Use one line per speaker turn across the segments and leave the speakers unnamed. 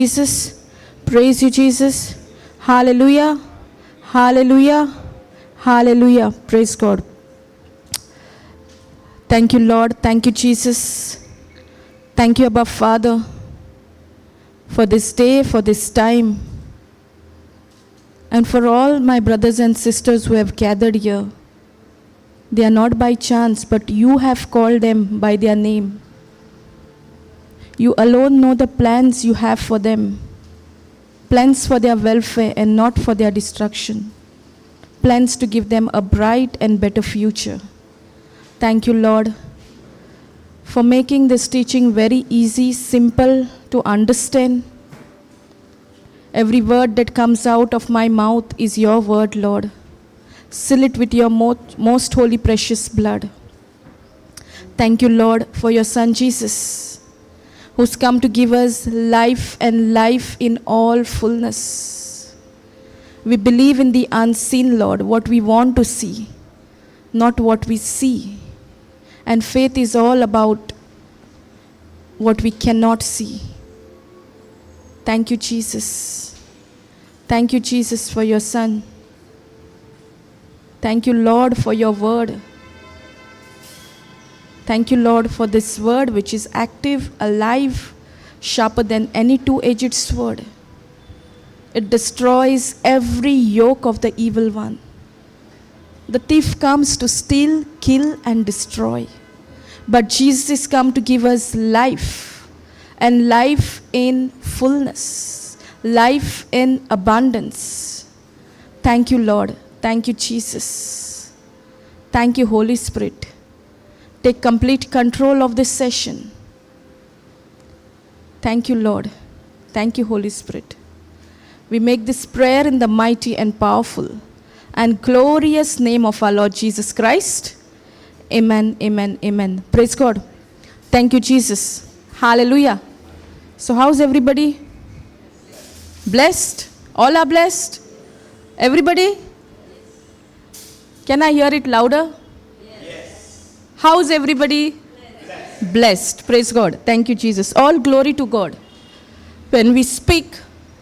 Jesus. Praise you, Jesus. Hallelujah. Hallelujah. Hallelujah. Praise God. Thank you, Lord. Thank you, Jesus. Thank you, Abba Father, for this day, for this time, and for all my brothers and sisters who have gathered here. They are not by chance, but you have called them by their name. You alone know the plans you have for them. Plans for their welfare and not for their destruction. Plans to give them a bright and better future. Thank you, Lord, for making this teaching very easy, simple to understand. Every word that comes out of my mouth is your word, Lord. Seal it with your most holy, precious blood. Thank you, Lord, for your Son, Jesus, who's come to give us life and life in all fullness. We believe in the unseen, Lord, what we want to see, not what we see. And faith is all about what we cannot see. Thank you, Jesus. Thank you, Jesus, for your Son. Thank you, Lord, for your word. Thank you, Lord, for this word which is active, alive, sharper than any two-edged sword. It destroys every yoke of the evil one. The thief comes to steal, kill, and destroy. But Jesus is come to give us life, and life in fullness, life in abundance. Thank you, Lord. Thank you, Jesus. Thank you, Holy Spirit. Take complete control of this session. Thank you, Lord. Thank you, Holy Spirit. We make this prayer in the mighty and powerful and glorious name of our Lord Jesus Christ. Amen, amen, amen. Praise God. Thank you, Jesus. Hallelujah. So how's everybody? Blessed? All are blessed? Everybody? Can I hear it louder? Yes. How's everybody? Blessed. Praise God. Thank you, Jesus. All glory to God. When we speak,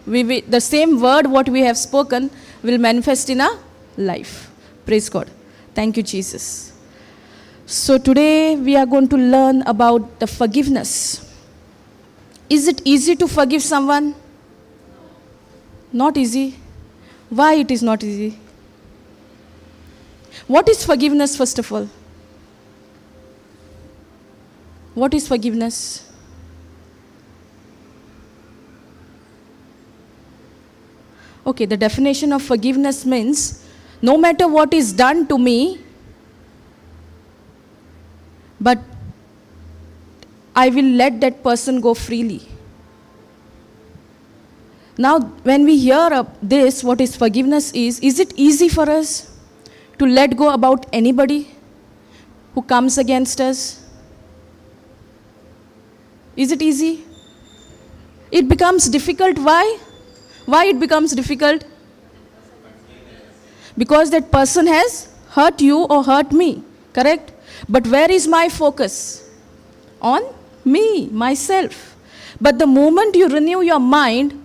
the same word what we have spoken will manifest in our life. Praise God. Thank you, Jesus. So today we are going to learn about the forgiveness. Is it easy to forgive someone? Not easy. Why it is not easy? What is forgiveness, first of all? What is forgiveness? Okay, the definition of forgiveness means no matter what is done to me, but I will let that person go freely. Now, when we hear this, what is forgiveness is it easy for us to let go about anybody who comes against us? Is it easy? It becomes difficult. Why? Why it becomes difficult? Because that person has hurt you or hurt me, correct? But where is my focus? On me, myself. But the moment you renew your mind,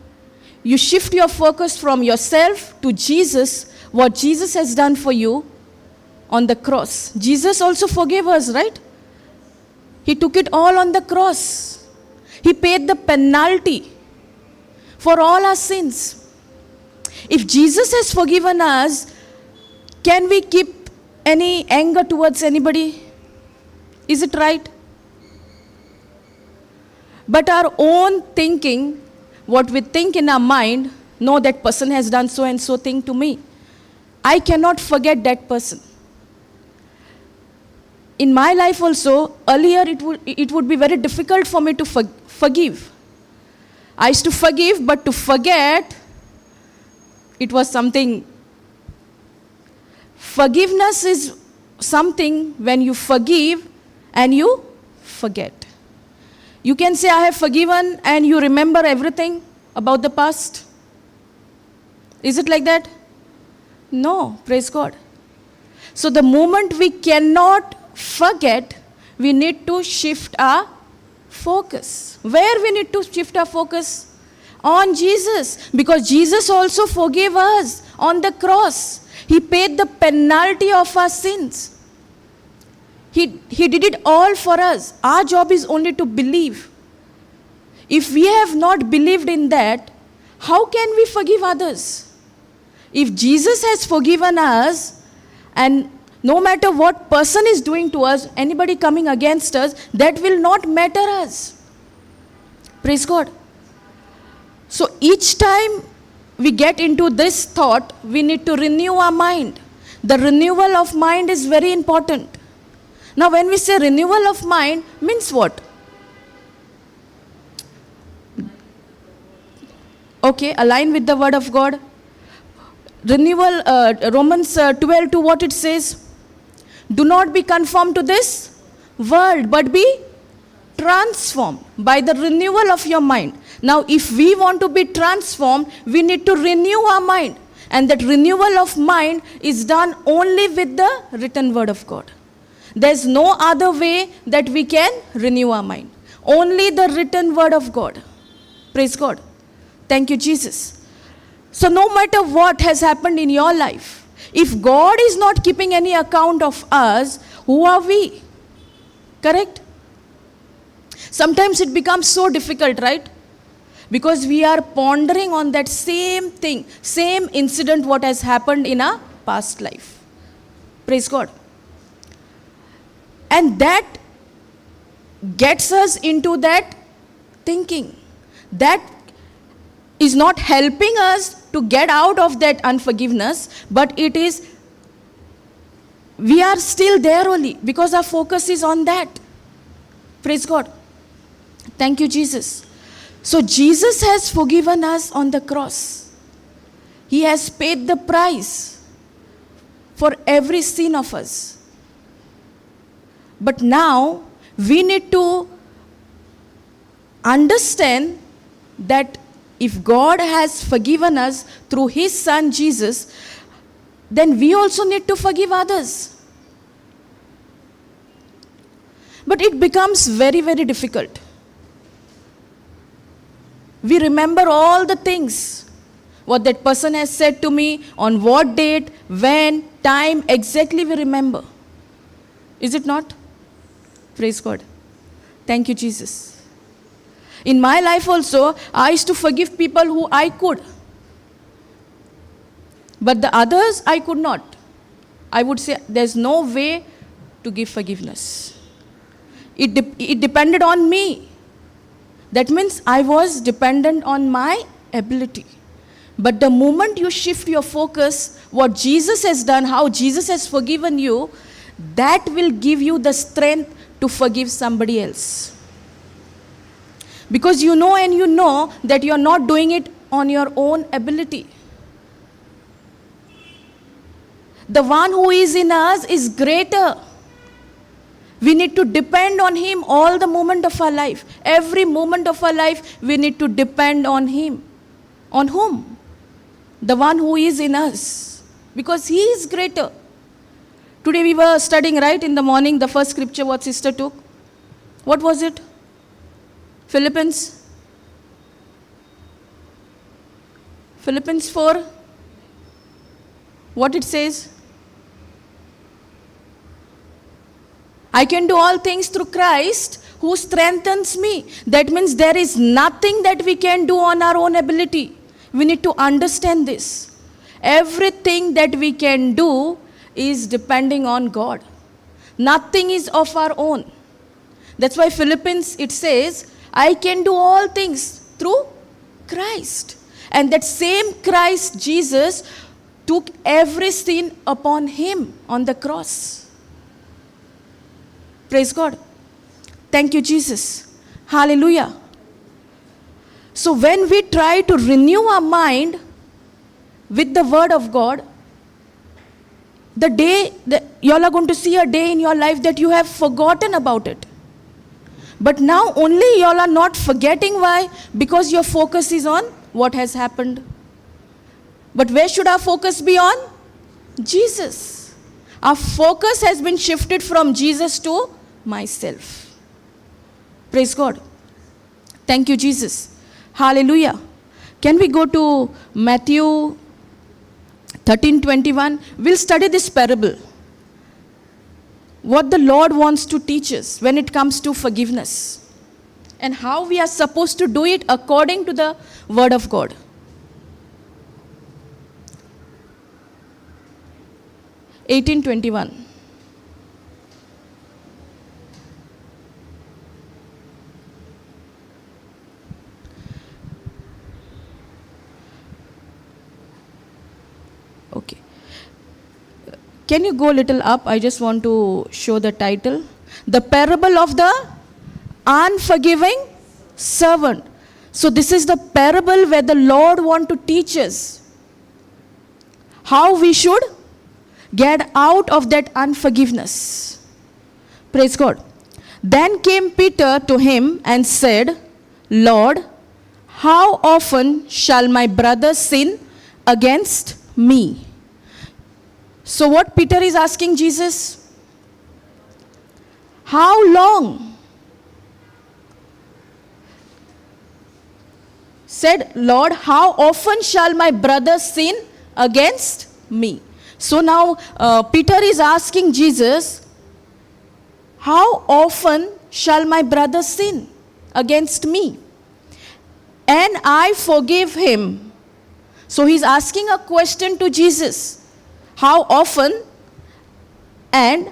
you shift your focus from yourself to Jesus, what Jesus has done for you on the cross. Jesus also forgave us, right? He took it all on the cross. He paid the penalty for all our sins. If Jesus has forgiven us, can we keep any anger towards anybody? Is it right? But our own thinking, what we think in our mind, no, that person has done so and so thing to me. I cannot forget that person. In my life also, earlier it would be very difficult for me to forgive. I used to forgive, but to forget, it was something. Forgiveness is something when you forgive and you forget. You can say, I have forgiven, and you remember everything about the past. Is it like that? No, praise God. So the moment we cannot forget, we need to shift our focus. Where we need to shift our focus? On Jesus. Because Jesus also forgave us on the cross. He paid the penalty of our sins. He did it all for us. Our job is only to believe. If we have not believed in that, how can we forgive others? If Jesus has forgiven us, and no matter what person is doing to us, anybody coming against us, that will not matter us. Praise God. So each time we get into this thought, we need to renew our mind. The renewal of mind is very important. Now when we say renewal of mind, means what? Okay, align with the word of God. Renewal, Romans 12 to what it says? Do not be conformed to this world, but be transformed by the renewal of your mind. Now, if we want to be transformed, we need to renew our mind. And that renewal of mind is done only with the written word of God. There's no other way that we can renew our mind. Only the written word of God. Praise God. Thank you, Jesus. So no matter what has happened in your life, if God is not keeping any account of us, who are we? Correct? Sometimes it becomes so difficult, right? Because we are pondering on that same thing, same incident what has happened in our past life. Praise God. And that gets us into that thinking. That is not helping us to get out of that unforgiveness, but it is, we are still there only because our focus is on that. Praise God. Thank you, Jesus. So Jesus has forgiven us on the cross. He has paid the price for every sin of us. But now we need to understand that if God has forgiven us through His Son Jesus, then we also need to forgive others. But it becomes very, very difficult. We remember all the things, what that person has said to me, on what date, when, time, exactly we remember. Is it not? Praise God. Thank you, Jesus. In my life also, I used to forgive people who I could. But the others, I could not. I would say there's no way to give forgiveness. It depended on me. That means I was dependent on my ability. But the moment you shift your focus, what Jesus has done, how Jesus has forgiven you, that will give you the strength to forgive somebody else. Because you know that you are not doing it on your own ability. The one who is in us is greater. We need to depend on Him all the moment of our life. Every moment of our life, we need to depend on Him. On whom? The one who is in us. Because He is greater. Today we were studying, right, in the morning, the first scripture what sister took. What was it? Philippians 4. What it says? I can do all things through Christ who strengthens me. That means there is nothing that we can do on our own ability. We need to understand this. Everything that we can do is depending on God. Nothing is of our own. That's why Philippians, it says, I can do all things through Christ. And that same Christ Jesus took every sin upon Him on the cross. Praise God. Thank you, Jesus. Hallelujah. So when we try to renew our mind with the word of God, the day that you all are going to see a day in your life that you have forgotten about it. But now only you all are not forgetting. Why? Because your focus is on what has happened. But where should our focus be on? Jesus. Our focus has been shifted from Jesus to myself. Praise God. Thank you, Jesus. Hallelujah. Can we go to Matthew 13:21? We'll study this parable. What the Lord wants to teach us when it comes to forgiveness. And how we are supposed to do it according to the Word of God. (18:21). Okay. Can you go a little up? I just want to show the title. The parable of the unforgiving servant. So this is the parable where the Lord wants to teach us how we should get out of that unforgiveness. Praise God. Then came Peter to him and said, Lord, how often shall my brother sin against me? So what Peter is asking Jesus? How long? Said, Lord, how often shall my brother sin against me? So now Peter is asking Jesus, how often shall my brother sin against me? And I forgive him. So he's asking a question to Jesus. How often? And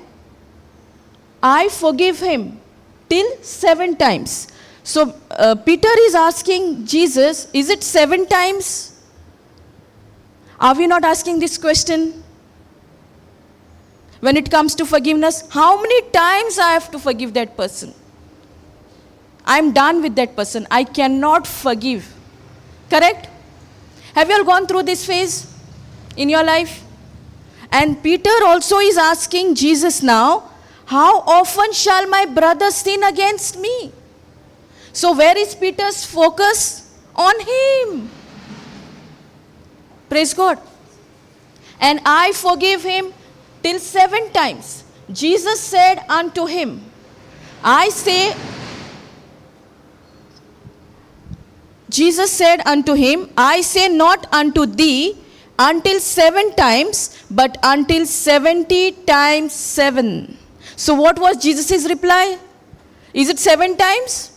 I forgive him till 7 times. So Peter is asking Jesus, is it 7 times? Are we not asking this question? When it comes to forgiveness, how many times I have to forgive that person? I'm done with that person. I cannot forgive. Correct? Have you all gone through this phase in your life? And Peter also is asking Jesus now, how often shall my brother sin against me? So where is Peter's focus? On him. Praise God. And I forgive him till 7 times. Jesus said unto him, Jesus said unto him, I say not unto thee until 7 times, but until 70 times 7. So what was Jesus' reply? Is it 7 times?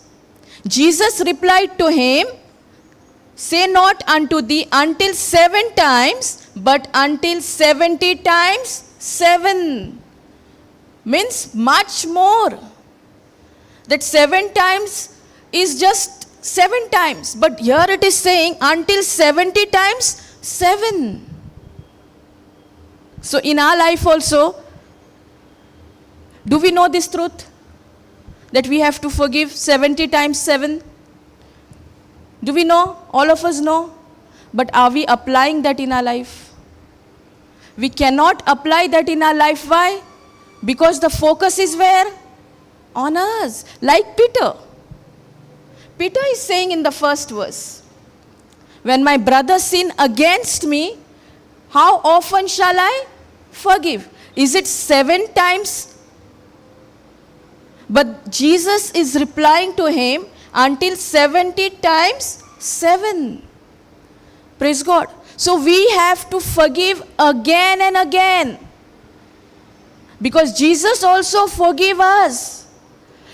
Jesus replied to him, say not unto thee until 7 times, but until 70 times 7. Means much more. That 7 times is just 7 times. But here it is saying until 70 times 7. So in our life also, do we know this truth? That we have to forgive 70 times 7? Do we know? All of us know. But are we applying that in our life? We cannot apply that in our life. Why? Because the focus is where? On us. Like Peter. Peter is saying in the first verse, when my brother sin against me, how often shall I forgive? Is it 7 times? But Jesus is replying to him, until 70 times 7. Praise God. So we have to forgive again and again. Because Jesus also forgave us.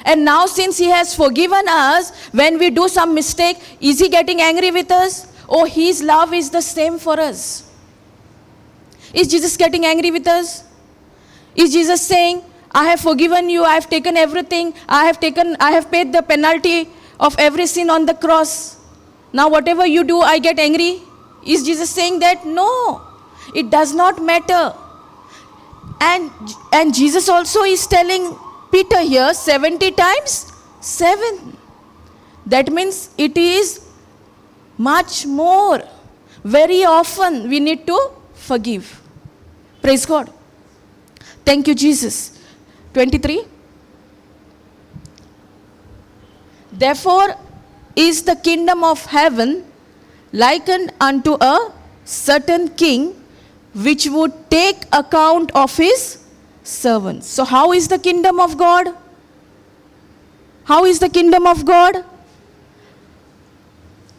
And now since he has forgiven us, when we do some mistake, is he getting angry with us? Oh, his love is the same for us. Is Jesus getting angry with us? Is Jesus saying, I have forgiven you, I have taken everything, I have paid the penalty of every sin on the cross. Now whatever you do, I get angry? Is Jesus saying that? No, it does not matter. And Jesus also is telling Peter here 70 times 7. That means it is much more. Very often we need to forgive. Praise God. Thank you, Jesus. 23. Therefore is the kingdom of heaven likened unto a certain king which would take account of his servants. So how is the kingdom of God? How is the kingdom of God?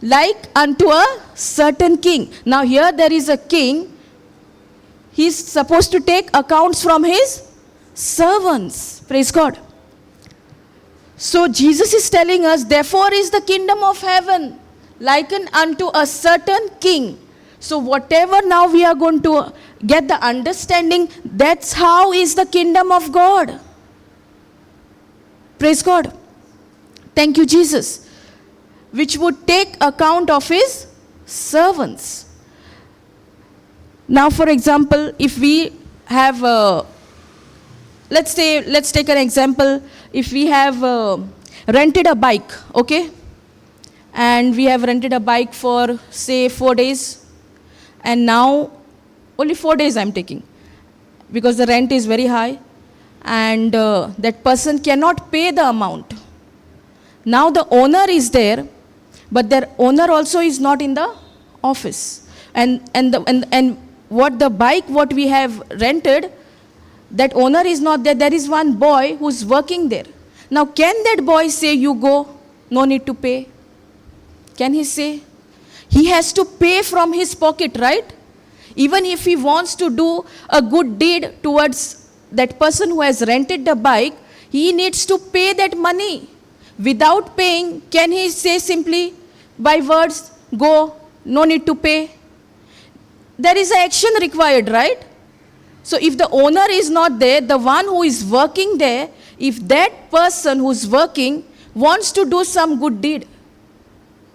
like unto a certain king. Now here there is a king. He's supposed to take accounts from his servants. Praise God. So Jesus is telling us, therefore is the kingdom of heaven likened unto a certain king. So whatever now we are going to get the understanding, that's how is the kingdom of God. Praise God. Thank you, Jesus. Which would take account of his servants. Now, for example, if we have, let's take an example. If we have rented a bike, okay? And we have rented a bike for, say, 4 days. And now, only 4 days I'm taking. Because the rent is very high. And that person cannot pay the amount. Now the owner is there, but their owner also is not in the office. And what the bike, what we have rented, that owner is not there. There is one boy who's working there. Now can that boy say, you go, no need to pay? Can he say? He has to pay from his pocket, right? Even if he wants to do a good deed towards that person who has rented the bike, he needs to pay that money. Without paying, can he say simply by words, go, no need to pay? There is an action required, right? So if the owner is not there, the one who is working there, if that person who's working wants to do some good deed,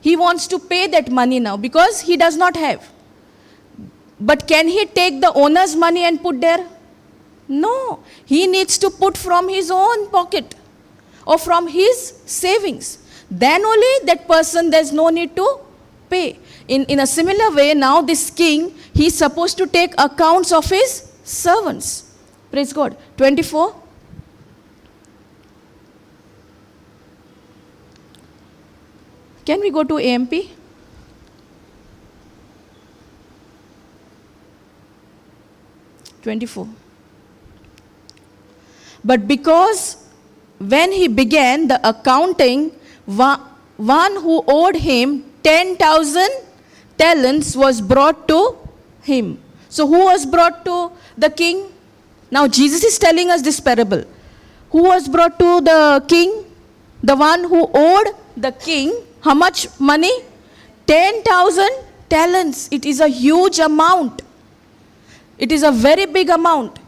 he wants to pay that money now because he does not have. But can he take the owner's money and put there? No. He needs to put from his own pocket or from his savings. Then only that person, there's no need to pay. In a similar way, now this king, he's supposed to take accounts of his servants. Praise God. 24. Can we go to AMP? But because when he began the accounting, one who owed him 10,000 talents was brought to him. So who was brought to the king? Now Jesus is telling us this parable. Who was brought to the king? The one who owed the king how much money? 10,000 talents. It is a huge amount. It is a very big amount.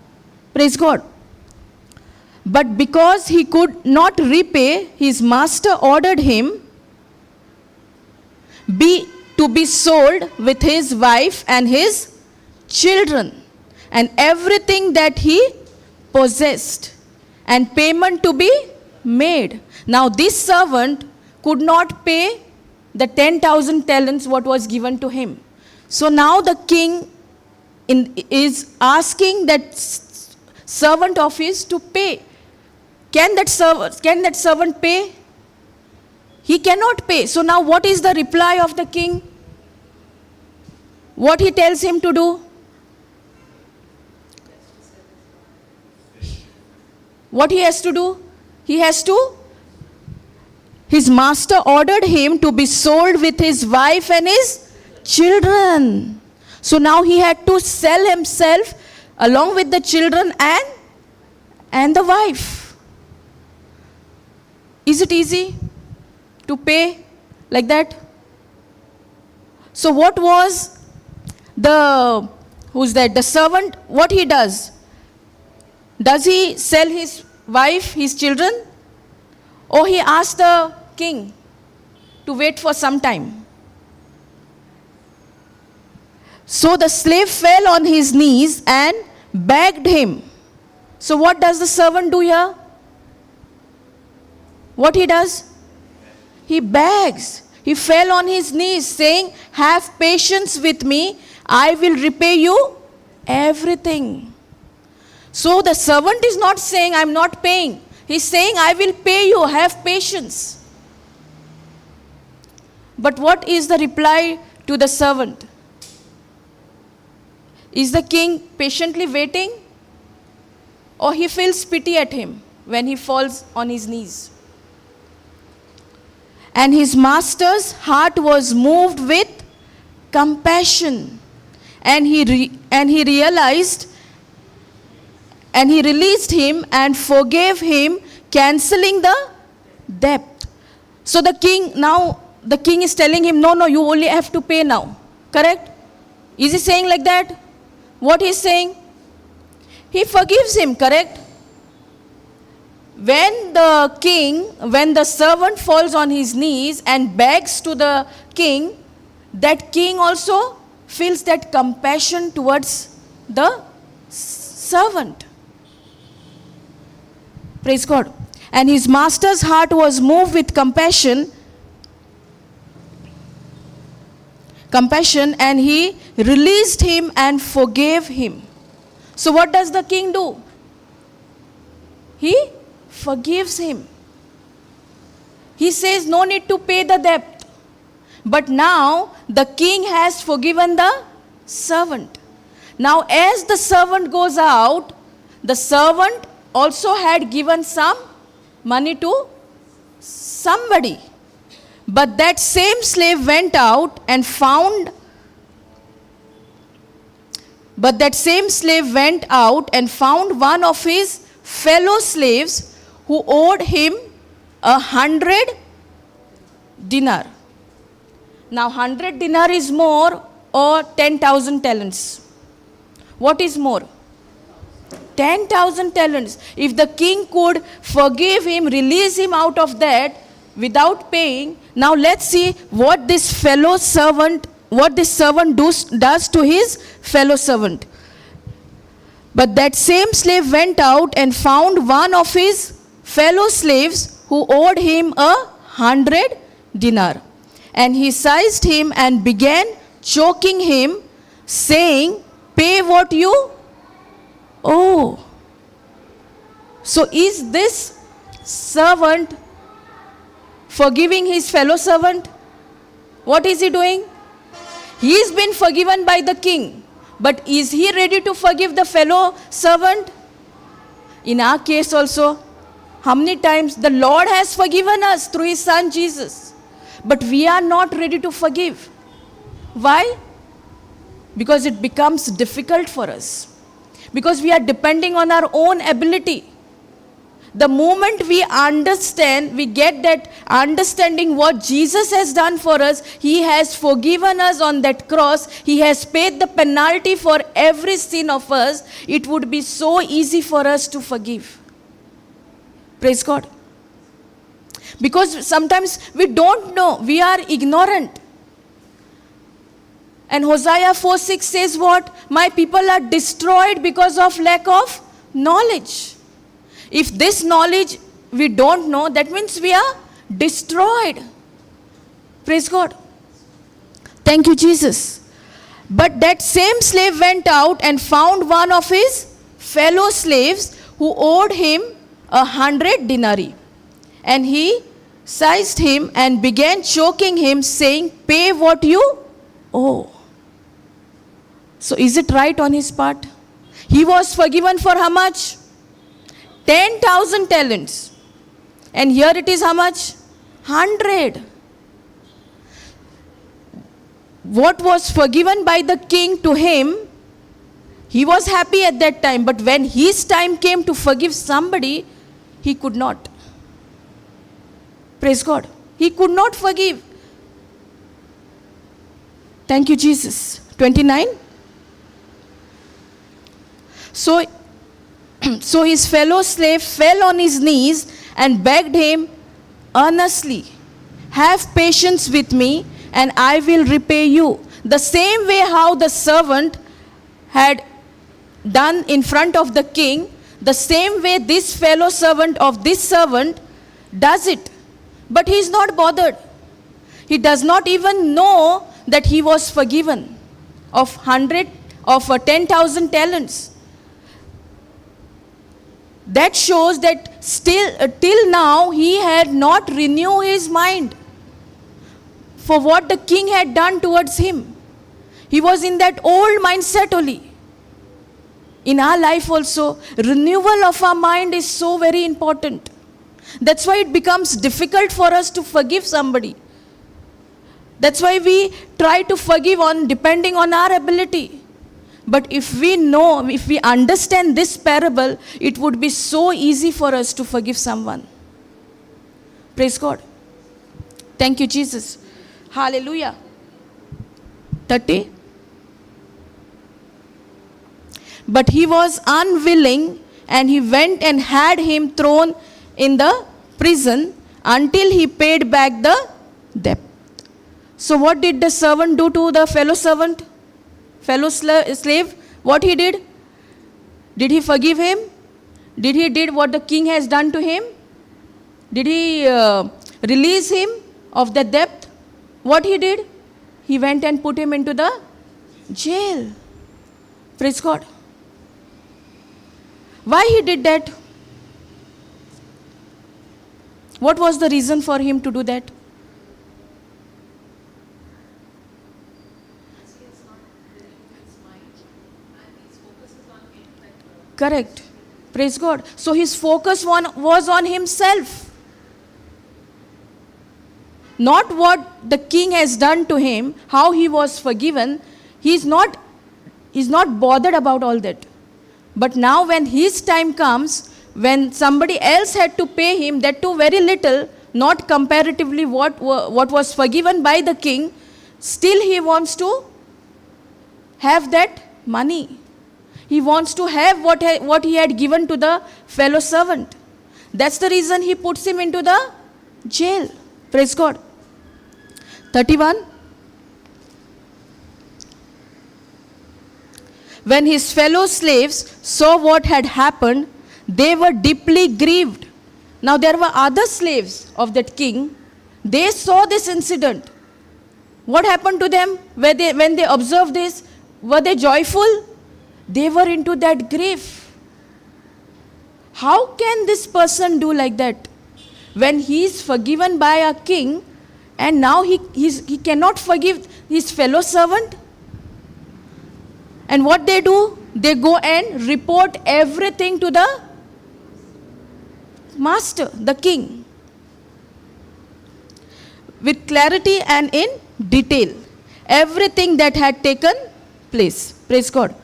Praise God. But because he could not repay, his master ordered him to be sold with his wife and his children and everything that he possessed, and payment to be made. Now this servant could not pay the 10,000 talents what was given to him. So now the king is asking that servant of his to pay. Can that servant pay? He cannot pay. So now what is the reply of the king? What he tells him to do? What he has to do? His master ordered him to be sold with his wife and his children. So now he had to sell himself along with the children and the wife. Is it easy to pay like that? So what was the servant, what he does? Does he sell his wife, his children? Or he asked the king to wait for some time? So the slave fell on his knees and begged him. So what does the servant do here? What he does? He begs. He fell on his knees saying, have patience with me, I will repay you everything. So the servant is not saying, I'm not paying. He's saying, I will pay you, have patience. But what is the reply to the servant? Is the king patiently waiting? Or he feels pity at him when he falls on his knees? And his master's heart was moved with compassion. And he realized, and he released him and forgave him, cancelling the debt. So the king is telling him, no, you only have to pay now. Correct? Is he saying like that? What he's saying? He forgives him, correct? When the servant falls on his knees and begs to the king, that king also feels that compassion towards the servant. Praise God. And his master's heart was moved with compassion, and he released him and forgave him. So what does the king do? He forgives him. He says no need to pay the debt. But now the king has forgiven the servant. Now as the servant goes out, the servant also had given some money to somebody. But that same slave went out and found one of his fellow slaves who owed him 100 dinar. Now 100 dinar is more or 10,000 talents. What is more? 10,000 talents. If the king could forgive him, release him out of that without paying, now let's see what this servant does to his fellow servant. But that same slave went out and found one of his fellow slaves who owed him 100 dinar. And he seized him and began choking him, saying, "Pay what you owe." So is this servant forgiving his fellow servant? What is he doing? He's been forgiven by the king. But is he ready to forgive the fellow servant? In our case also, how many times the Lord has forgiven us through his son Jesus, but we are not ready to forgive. Why? Because it becomes difficult for us. Because we are depending on our own ability. The moment we understand, we get that understanding what Jesus has done for us, he has forgiven us on that cross, he has paid the penalty for every sin of us, it would be so easy for us to forgive. Praise God. Because sometimes we don't know, we are ignorant. And Hosea 4:6 says what? My people are destroyed because of lack of knowledge. If this knowledge we don't know, that means we are destroyed. Praise God. Thank you, Jesus. But that same slave went out and found one of his fellow slaves who owed him 100 denarii. And he seized him and began choking him, saying, "Pay what you owe." So is it right on his part? He was forgiven for how much? 10,000 talents. And here it is how much? 100. What was forgiven by the king to him, he was happy at that time. But when his time came to forgive somebody, he could not. Praise God. He could not forgive. Thank you, Jesus. 29. So his fellow slave fell on his knees and begged him earnestly, "Have patience with me, and I will repay you." The same way how the servant had done in front of the king, the same way this fellow servant of this servant does it. But he is not bothered. He does not even know that he was forgiven of 10,000 talents. That shows that till now he had not renewed his mind for what the king had done towards him. He was in that old mindset only. In our life also, renewal of our mind is so very important. That's why it becomes difficult for us to forgive somebody. That's why we try to forgive depending on our ability. But if we understand this parable, it would be so easy for us to forgive someone. Praise God. Thank you, Jesus. Hallelujah. 30. But he was unwilling, and he went and had him thrown in the prison until he paid back the debt. So what did the servant do to the fellow slave? What he did? Did he forgive him? Did he did what the king has done to him? Did he release him of the debt? What he did? He went and put him into the jail. Praise God. Why he did that? What was the reason for him to do that? Correct. Praise God. So his focus was on himself. Not what the king has done to him, how he was forgiven. He's not bothered about all that. But now when his time comes, when somebody else had to pay him, that too very little, not comparatively what was forgiven by the king, still he wants to have that money. He wants to have what he had given to the fellow servant. That's the reason he puts him into the jail. Praise God. 31. When his fellow slaves saw what had happened, they were deeply grieved. Now there were other slaves of that king. They saw this incident. What happened to them when they observed this? Were they joyful? They were into that grief. How can this person do like that? When he is forgiven by a king, and now he cannot forgive his fellow servant? And what they do? They go and report everything to the master, the king, with clarity and in detail. Everything that had taken place. Praise God.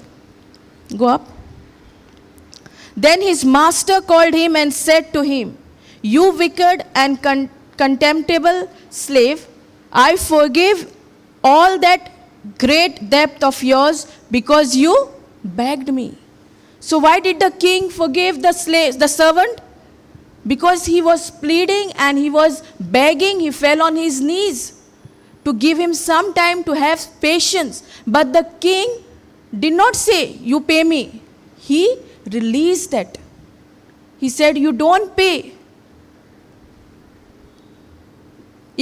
Go up. Then his master called him and said to him, "You wicked and contemptible slave, I forgive all that great debt of yours because you begged me." So why did the king forgive the servant? Because he was pleading and he was begging. He fell on his knees to give him some time to have patience. But the king did not say, "You pay me." He released that. He said, "You don't pay."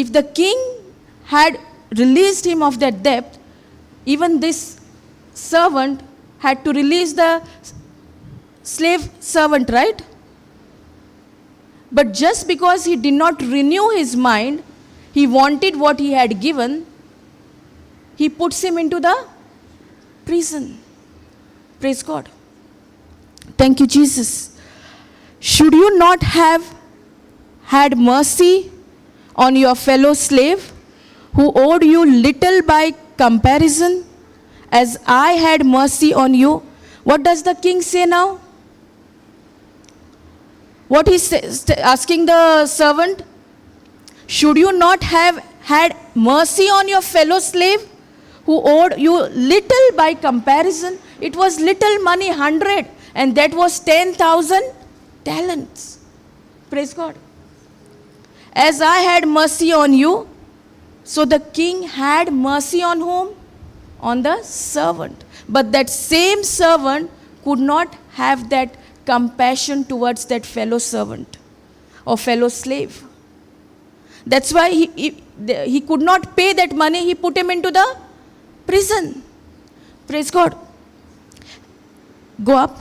If the king had released him of that debt, even this servant had to release the slave servant, right? But just because he did not renew his mind, he wanted what he had given, he puts him into the prison. Praise God. Thank you, Jesus. Should you not have had mercy on your fellow slave who owed you little by comparison, as I had mercy on you? What does the king say now? What he says, asking the servant, should you not have had mercy on your fellow slave who owed you little by comparison? It was little money, 100, and that was 10,000 talents. Praise God. As I had mercy on you, so the king had mercy on whom? On the servant. But that same servant could not have that compassion towards that fellow servant or fellow slave. That's why he could not pay that money. He put him into the prison. Praise God. Go up.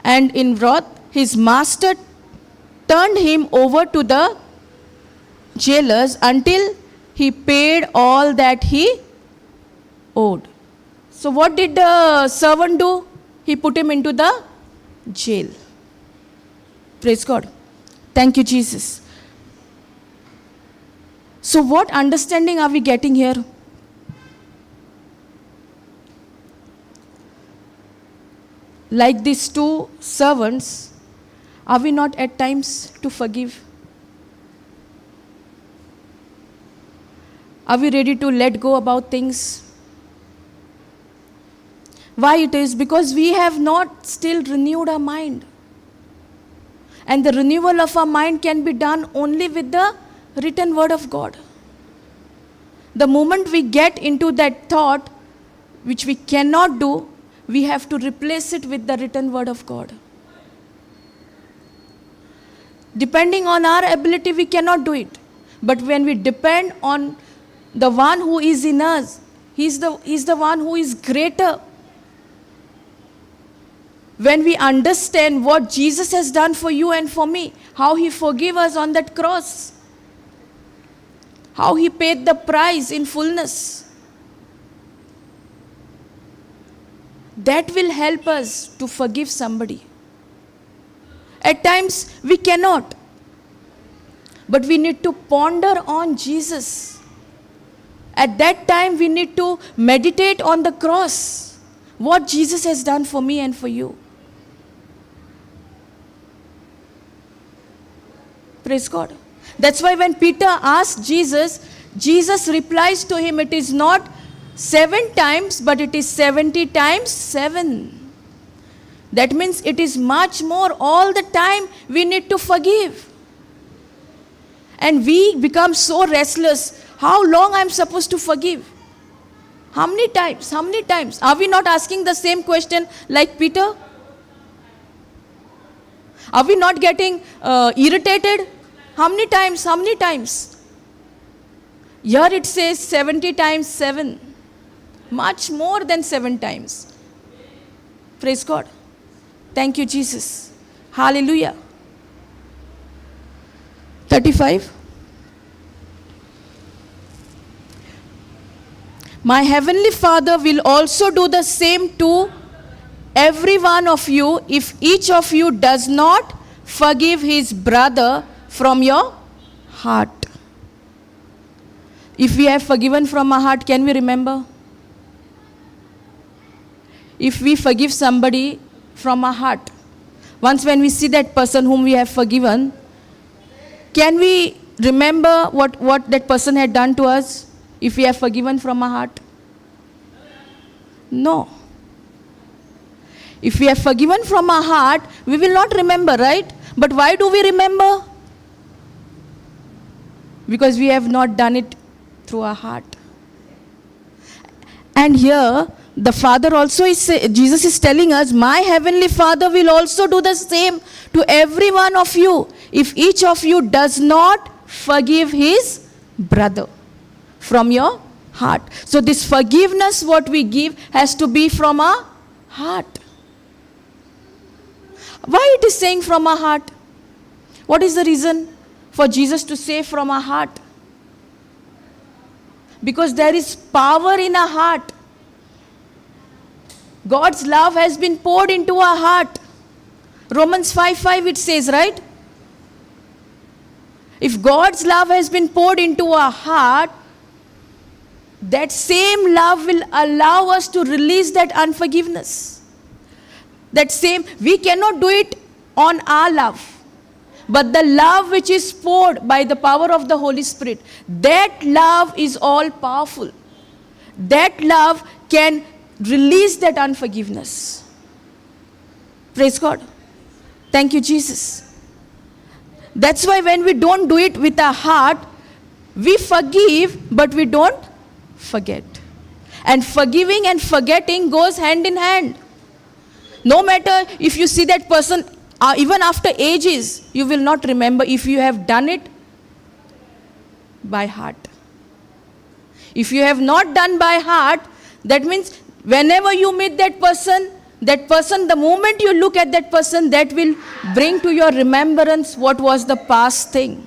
And in wrath, his master turned him over to the jailers until he paid all that he owed. So what did the servant do? He put him into the jail. Praise God. Thank you, Jesus. So what understanding are we getting here? Like these two servants, are we not at times to forgive? Are we ready to let go about things? Why it is? Because we have not still renewed our mind. And the renewal of our mind can be done only with the written word of God. The moment we get into that thought, which we cannot do, we have to replace it with the written word of God. Depending on our ability, we cannot do it. But when we depend on the one who is in us, He's the one who is greater. When we understand what Jesus has done for you and for me, how He forgave us on that cross, how He paid the price in fullness, that will help us to forgive somebody. At times we cannot, but we need to ponder on Jesus. At that time we need to meditate on the cross, what Jesus has done for me and for you. Praise God. That's why when Peter asked Jesus, Jesus replies to him, it is not 7 times, but it is 70 times 7. That means it is much more. All the time we need to forgive. And we become so restless. How long I'm supposed to forgive? How many times? How many times? Are we not asking the same question like Peter? Are we not getting irritated? How many times? How many times? Here it says 70 times 7. Much more than 7 times. Praise God. Thank you, Jesus. Hallelujah. 35. My heavenly Father will also do the same to every one of you if each of you does not forgive his brother from your heart. If we have forgiven from our heart, can we remember? If we forgive somebody from our heart, once when we see that person whom we have forgiven, can we remember what that person had done to us if we have forgiven from our heart? No. If we have forgiven from our heart, we will not remember, right? But why do we remember? Because we have not done it through our heart. And here, the Father also Jesus is telling us, my heavenly Father will also do the same to every one of you if each of you does not forgive his brother from your heart. So this forgiveness what we give has to be from our heart. Why it is saying from our heart? What is the reason for Jesus to say from our heart? Because there is power in our heart. God's love has been poured into our heart. Romans 5:5 it says, right? If God's love has been poured into our heart, that same love will allow us to release that unforgiveness. That same, we cannot do it on our love. But the love which is poured by the power of the Holy Spirit, that love is all powerful. That love can release that unforgiveness. Praise God. Thank you, Jesus. That's why when we don't do it with our heart, we forgive, but we don't forget. And forgiving and forgetting goes hand in hand. No matter if you see that person, even after ages, you will not remember if you have done it by heart. If you have not done by heart, that means whenever you meet that person, the moment you look at that person, that will bring to your remembrance what was the past thing.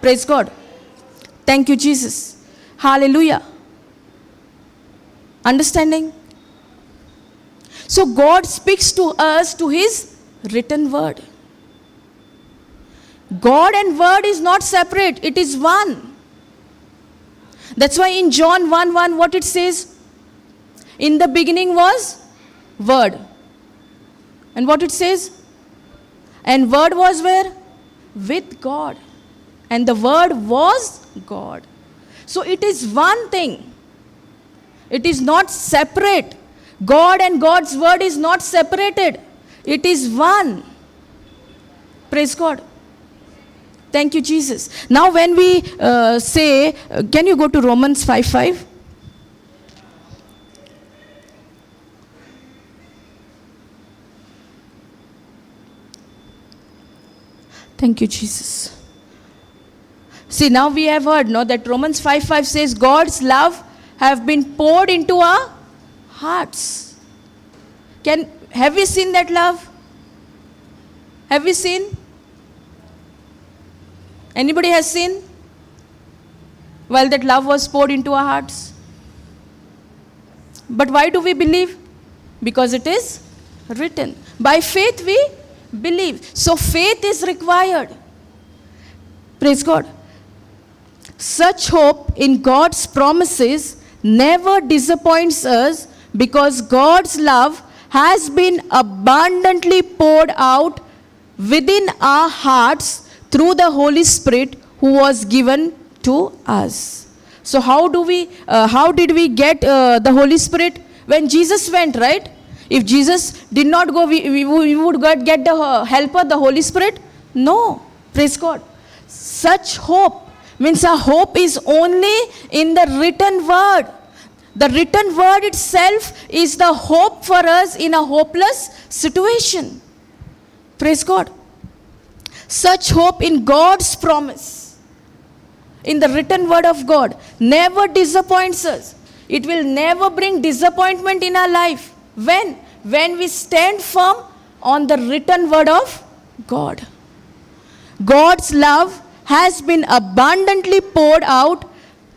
Praise God. Thank you, Jesus. Hallelujah. Understanding? So God speaks to us to his written word. God and word is not separate, it is one. That's why in John 1:1 what it says? In the beginning was word. And what it says? And word was where? With God. And the word was God. So it is one thing. It is not separate. God and God's word is not separated. It is one. Praise God. Thank you, Jesus. Now when we say, can you go to Romans 5:5? Thank you, Jesus. See, now we have heard, no, that Romans 5:5 says, God's love have been poured into our hearts. Have you seen that love? Have you seen? Anybody has seen? While that love was poured into our hearts. But why do we believe? Because it is written. By faith we believe. So faith is required. Praise God. Such hope in God's promises never disappoints us because God's love has been abundantly poured out within our hearts through the Holy Spirit who was given to us. So how did we get the Holy Spirit? When Jesus went, right? If Jesus did not go, we would get the helper, the Holy Spirit? No. Praise God. Such hope means our hope is only in the written word. The written word itself is the hope for us in a hopeless situation. Praise God. Such hope in God's promise, in the written word of God, never disappoints us. It will never bring disappointment in our life. When? When we stand firm on the written word of God. God's love has been abundantly poured out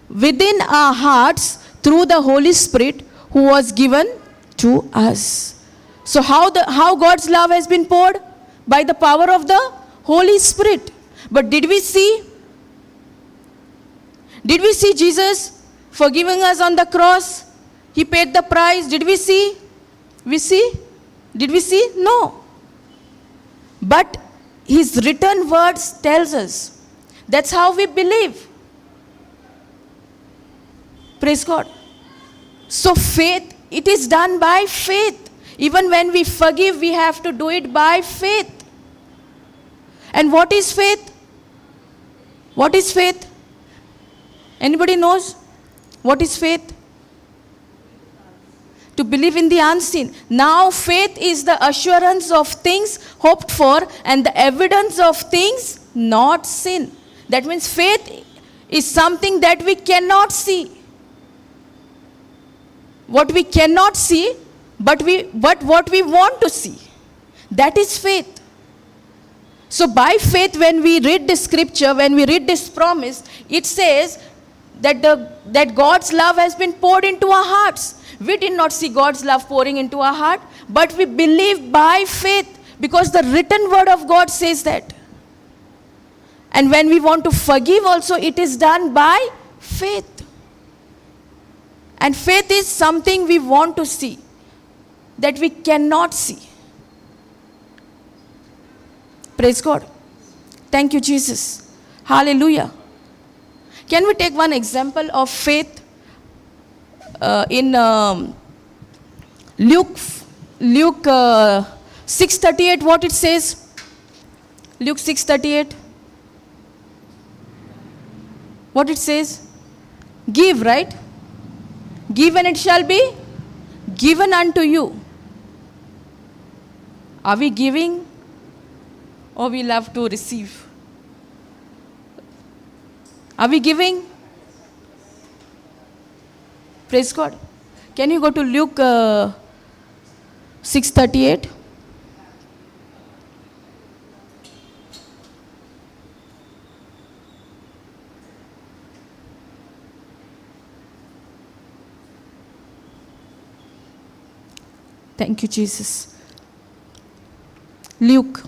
within our hearts through the Holy Spirit who was given to us. So how God's love has been poured? By the power of the Holy Spirit. But did we see Jesus forgiving us on the cross? He paid the price. Did we see? Did we see? No. But his written words tells us. That's how we believe. Praise God. So faith, it is done by faith. Even when we forgive, we have to do it by faith. And what is faith? What is faith? Anybody knows? What is faith? To believe in the unseen. Now faith is the assurance of things hoped for and the evidence of things not seen. That means faith is something that we cannot see. What we cannot see, but what we want to see. That is faith. So by faith, when we read this scripture, when we read this promise, it says that God's love has been poured into our hearts. We did not see God's love pouring into our heart, but we believe by faith because the written word of God says that. And when we want to forgive also, it is done by faith. And faith is something we want to see, that we cannot see. Praise God. Thank you, Jesus. Hallelujah. Can we take one example of faith in Luke 6:38, what it says? Luke 6:38. What it says? Give, right? Give and it shall be given unto you. Are we giving or we love to receive? Are we giving? Praise God. Can you go to Luke 6:38? Thank you, Jesus. Luke.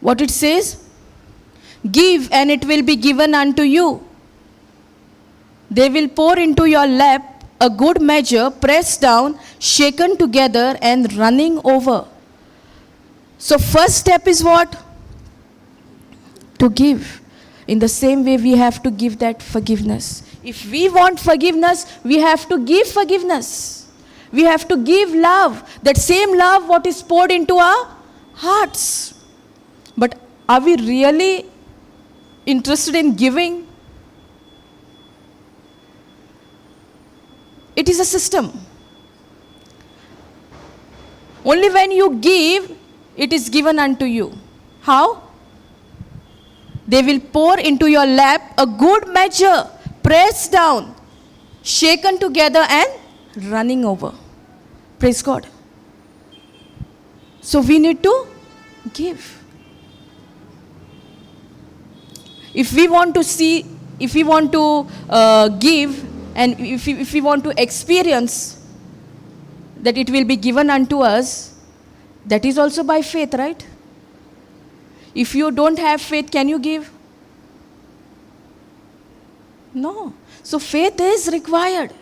What it says? Give and it will be given unto you. They will pour into your lap a good measure, pressed down, shaken together and running over. So first step is what? To give. In the same way we have to give that forgiveness. If we want forgiveness, we have to give forgiveness. We have to give love. That same love what is poured into our hearts. But are we really interested in giving? It is a system. Only when you give, it is given unto you. How? They will pour into your lap a good measure, pressed down, shaken together and running over. Praise God. So we need to give. If we want to see, if we want to give, and if we want to experience that it will be given unto us, that is also by faith, right? If you don't have faith, can you give? No. So faith is required.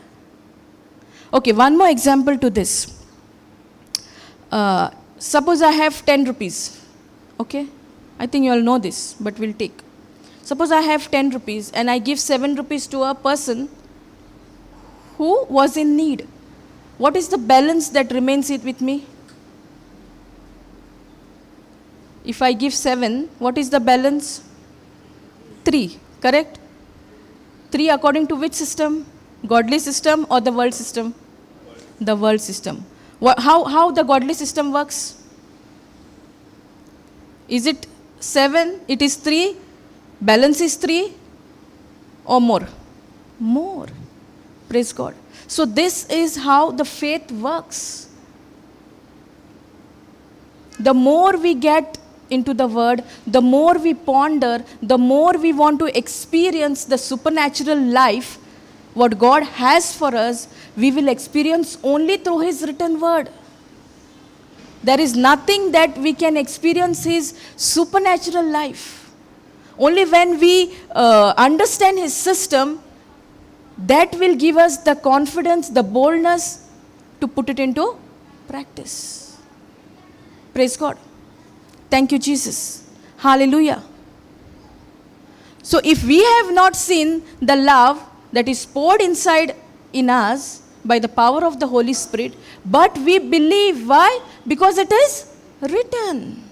Okay, one more example to this. Suppose I have 10 rupees. Okay? I think you all know this, but we'll take. Suppose I have 10 rupees and I give 7 rupees to a person who was in need. What is the balance that remains with me? If I give 7, what is the balance? 3, correct? 3 according to which system? Godly system or the world system? The world system. How the godly system works? Is it 7? It is 3? Balance is 3 or more? More. Praise God. So this is how the faith works. The more we get into the word, the more we ponder, the more we want to experience the supernatural life, what God has for us, we will experience only through His written word. There is nothing that we can experience His supernatural life. Only when we understand His system, that will give us the confidence, the boldness to put it into practice. Praise God. Thank you, Jesus. Hallelujah. So if we have not seen the love that is poured inside in us by the power of the Holy Spirit, but we believe. Why? Because it is written.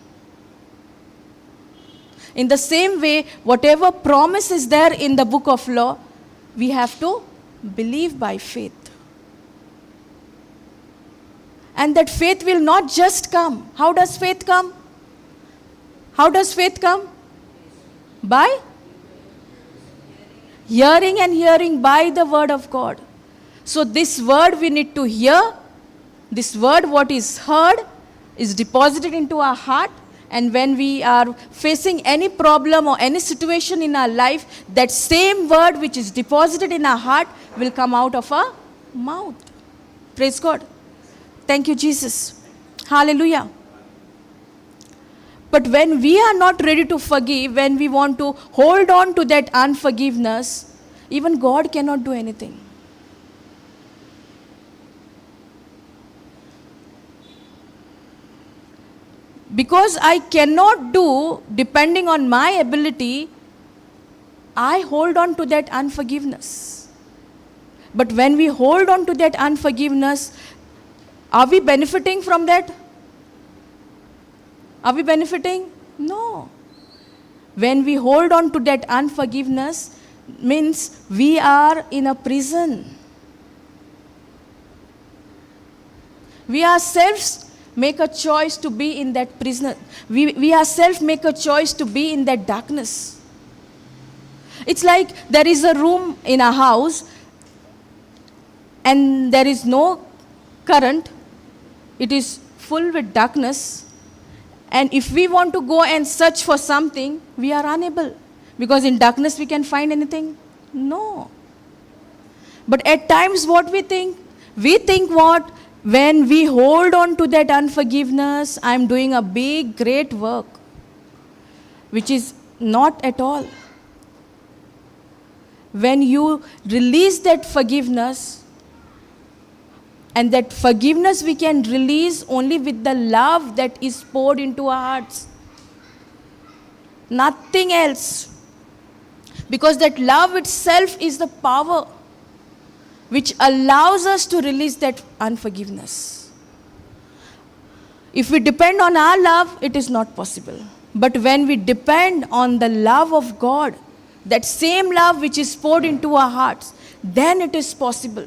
In the same way, whatever promise is there in the book of law, we have to believe by faith. And that faith will not just come. How does faith come? How does faith come? By hearing and hearing by the word of God. So this word we need to hear. This word what is heard is deposited into our heart. And when we are facing any problem or any situation in our life, that same word which is deposited in our heart will come out of our mouth. Praise God. Thank you, Jesus. Hallelujah. But when we are not ready to forgive, when we want to hold on to that unforgiveness, even God cannot do anything. Because I cannot do, depending on my ability, I hold on to that unforgiveness. But when we hold on to that unforgiveness, are we benefiting from that? Are we benefiting? No. When we hold on to that unforgiveness, means we are in a prison. We ourselves make a choice to be in that prison. We ourselves make a choice to be in that darkness. It's like there is a room in a house and there is no current. It is full with darkness. And if we want to go and search for something, we are unable. Because in darkness we can find anything? No. But at times what we think? We think what? When we hold on to that unforgiveness, I'm doing a big, great work. Which is not at all. When you release that forgiveness, and that forgiveness we can release only with the love that is poured into our hearts. Nothing else. Because that love itself is the power which allows us to release that unforgiveness. If we depend on our love, it is not possible. But when we depend on the love of God, that same love which is poured into our hearts, then it is possible.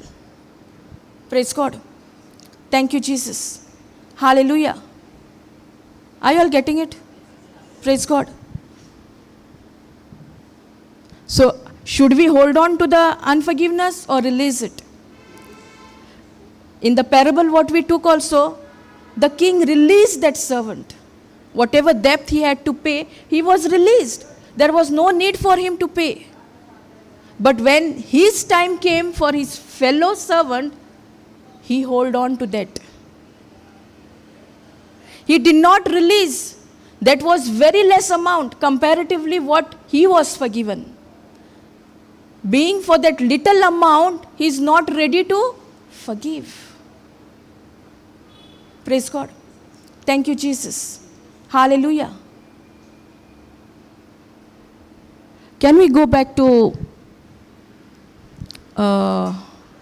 Praise God. Thank you, Jesus. Hallelujah. Are you all getting it? Praise God. So, should we hold on to the unforgiveness or release it? In the parable what we took also, the king released that servant. Whatever debt he had to pay, he was released. There was no need for him to pay. But when his time came for his fellow servant, he held on to that. He did not release. That was very less amount comparatively what he was forgiven. Being for that little amount, he is not ready to forgive. Praise God. Thank you, Jesus. Hallelujah. Can we go back to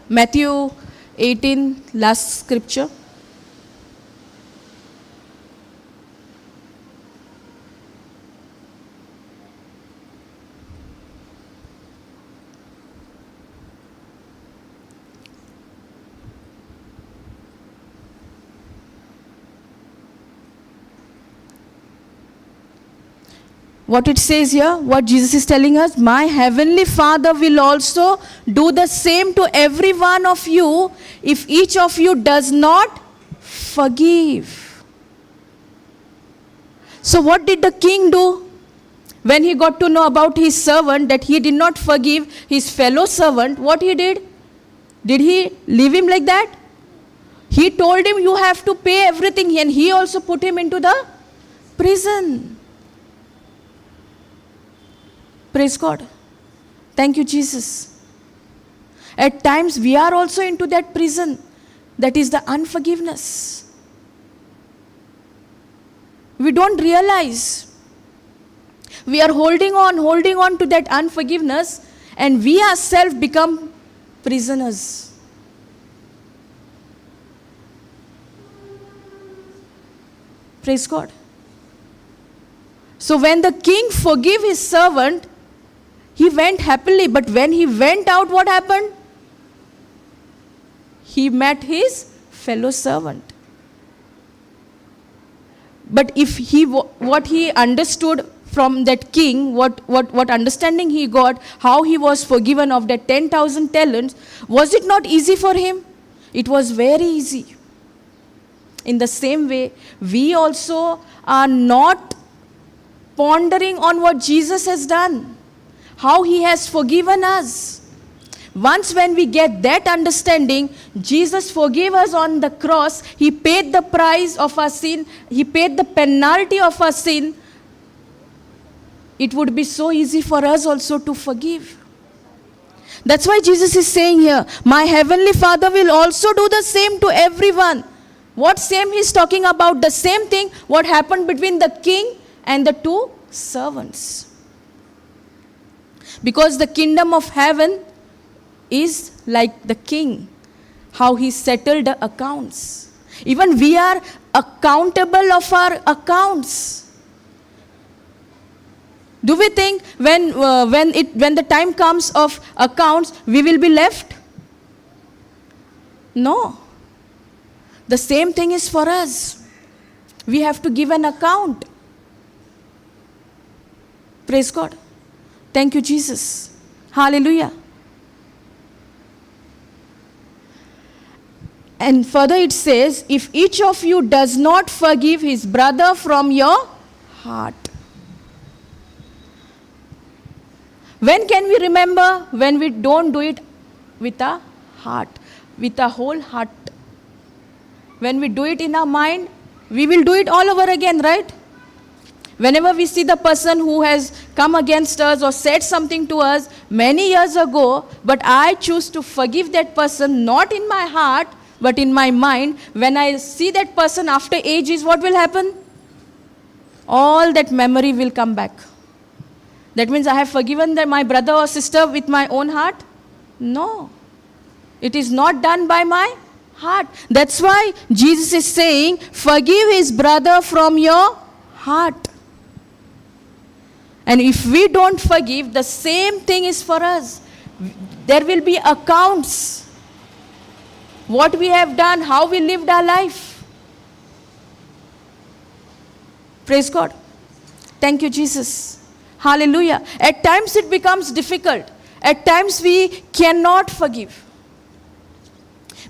Matthew 18, last scripture? What it says here, what Jesus is telling us, my heavenly Father will also do the same to every one of you if each of you does not forgive. So what did the king do? When he got to know about his servant that he did not forgive his fellow servant, what he did? Did he leave him like that? He told him you have to pay everything, and he also put him into the prison. Praise God. Thank you, Jesus. At times we are also into that prison. That is the unforgiveness. We don't realize. We are holding on to that unforgiveness, and we ourselves become prisoners. Praise God. So when the king forgave his servant, he went happily, but when he went out, what happened? He met his fellow servant. But if what he understood from that king, what understanding he got, how he was forgiven of that 10,000 talents, was it not easy for him? It was very easy. In the same way, we also are not pondering on what Jesus has done. How he has forgiven us. Once when we get that understanding, Jesus forgave us on the cross. He paid the price of our sin. He paid the penalty of our sin. It would be so easy for us also to forgive. That's why Jesus is saying here, my heavenly Father will also do the same to everyone. What same he's talking about? The same thing what happened between the king and the two servants. Because the kingdom of heaven is like the king, how he settled the accounts. Even we are accountable of our accounts. Do we think when the time comes of accounts, we will be left? No. The same thing is for us. We have to give an account. Praise God. Thank you, Jesus. Hallelujah. And further it says, if each of you does not forgive his brother from your heart. When can we remember? When we don't do it with a heart, with a whole heart. When we do it in our mind, we will do it all over again, right? Whenever we see the person who has come against us or said something to us many years ago, but I choose to forgive that person, not in my heart, but in my mind, when I see that person after ages, what will happen? All that memory will come back. That means I have forgiven my brother or sister with my own heart? No. It is not done by my heart. That's why Jesus is saying, forgive his brother from your heart. And if we don't forgive, the same thing is for us. There will be accounts. What we have done, how we lived our life. Praise God. Thank you, Jesus. Hallelujah. At times it becomes difficult. At times we cannot forgive.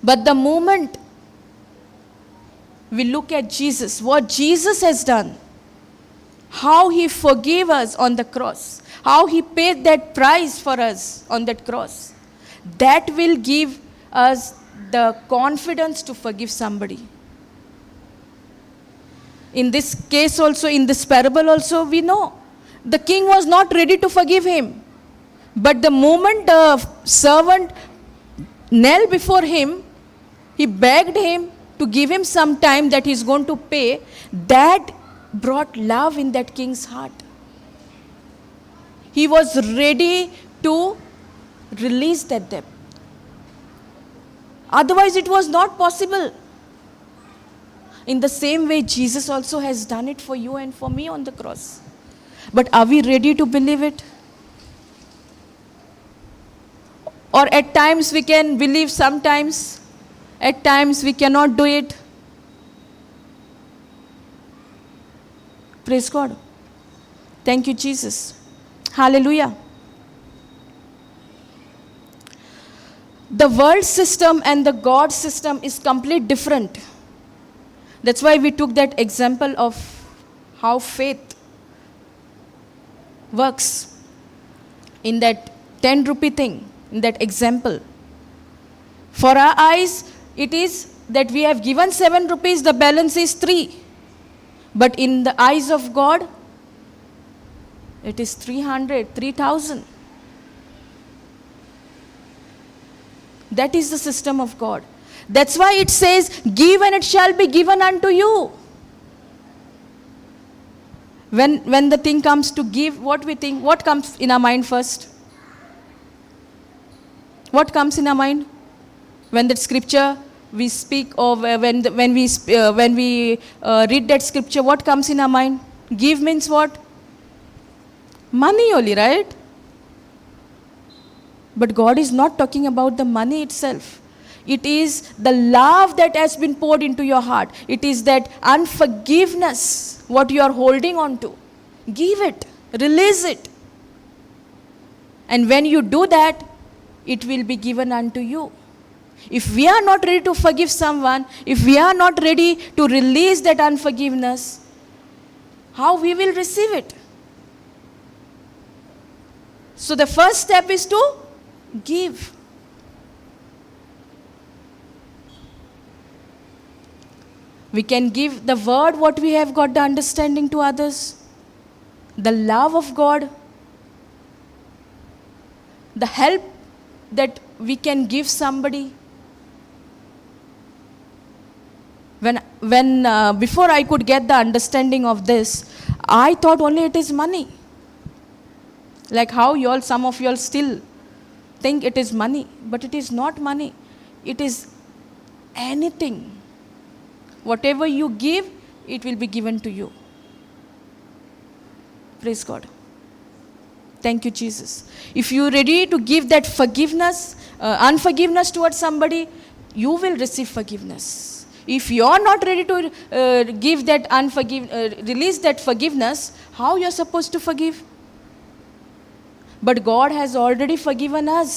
But the moment we look at Jesus, what Jesus has done, how he forgave us on the cross, how he paid that price for us on that cross, that will give us the confidence to forgive somebody. In this case also, in this parable also, we know the king was not ready to forgive him. But the moment the servant knelt before him, he begged him to give him some time that he's going to pay. That brought love in that king's heart. He was ready to release that debt. Otherwise, it was not possible. In the same way, Jesus also has done it for you and for me on the cross. But are we ready to believe it? Or at times we can believe, sometimes, at times we cannot do it. Praise God. Thank you, Jesus. Hallelujah. The world system and the God system is completely different. That's why we took that example of how faith works in that 10 rupee thing, in that example. For our eyes, it is that we have given 7 rupees, the balance is 3. But in the eyes of God, it is 300, 3,000. That is the system of God. That's why it says, give and it shall be given unto you. When the thing comes to give, what we think, what comes in our mind first? What comes in our mind? When that scripture we speak, or when we read that scripture, what comes in our mind? Give means what? Money only, right? But God is not talking about the money itself. It is the love that has been poured into your heart. It is that unforgiveness, what you are holding on to. Give it, release it. And when you do that, it will be given unto you. If we are not ready to forgive someone, if we are not ready to release that unforgiveness, how we will receive it? So the first step is to give. We can give the word what we have got the understanding to others, the love of God, the help that we can give somebody. When before I could get the understanding of this, I thought only it is money. Like how some of you all still think it is money, but it is not money. It is anything. Whatever you give, it will be given to you. Praise God. Thank you, Jesus. If you are ready to give that forgiveness, unforgiveness towards somebody, you will receive forgiveness. If you are not ready to give that release that forgiveness, how you are supposed to forgive? But God has already forgiven us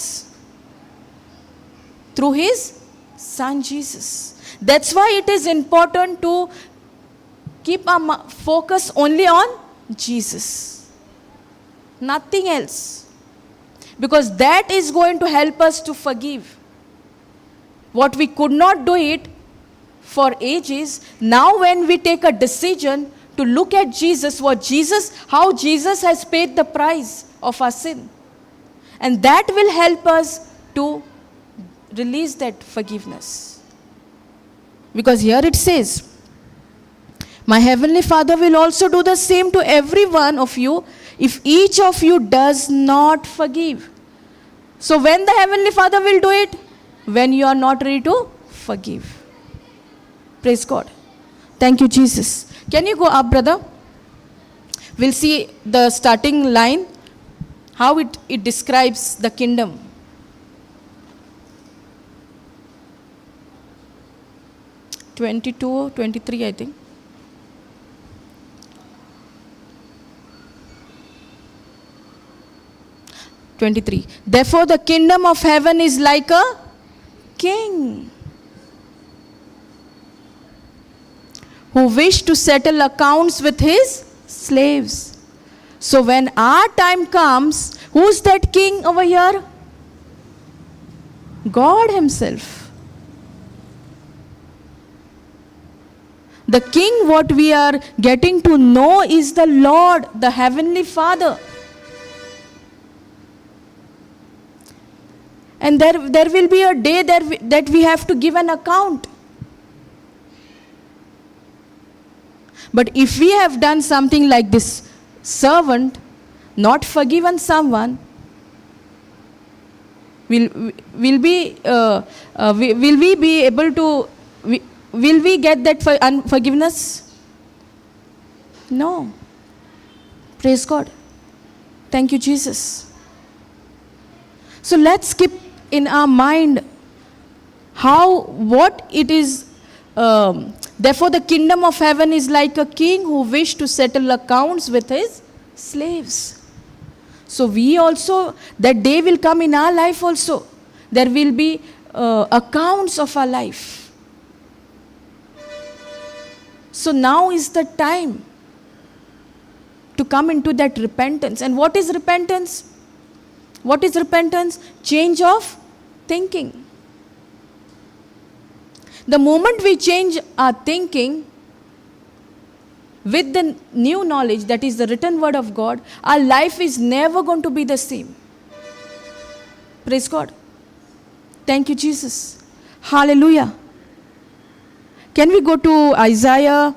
through His Son Jesus. That's why it is important to keep our focus only on Jesus. Nothing else. Because that is going to help us to forgive. What we could not do it for ages, now when we take a decision to look at Jesus, how Jesus has paid the price of our sin. And that will help us to release that forgiveness. Because here it says, my heavenly Father will also do the same to every one of you if each of you does not forgive. So when the heavenly Father will do it? When you are not ready to forgive. Praise God. Thank you, Jesus. Can you go up, brother? We'll see the starting line, how it describes the kingdom. 22, 23, I think. Therefore, the kingdom of heaven is like a king who wished to settle accounts with his slaves. So when our time comes, who's that king over here? God Himself. The king, what we are getting to know, is the Lord, the Heavenly Father. And there will be a day that we have to give an account. But if we have done something like this servant, not forgiven someone, will we be able to, will we get that unforgiveness? No. Praise God. Thank you, Jesus. So let's keep in our mind what it is. Therefore, the kingdom of heaven is like a king who wished to settle accounts with his slaves. So we also, that day will come in our life also. There will be accounts of our life. So now is the time to come into that repentance. And what is repentance? What is repentance? Change of thinking. The moment we change our thinking with the new knowledge, that is the written word of God, our life is never going to be the same. Praise God. Thank you, Jesus. Hallelujah. Can we go to Isaiah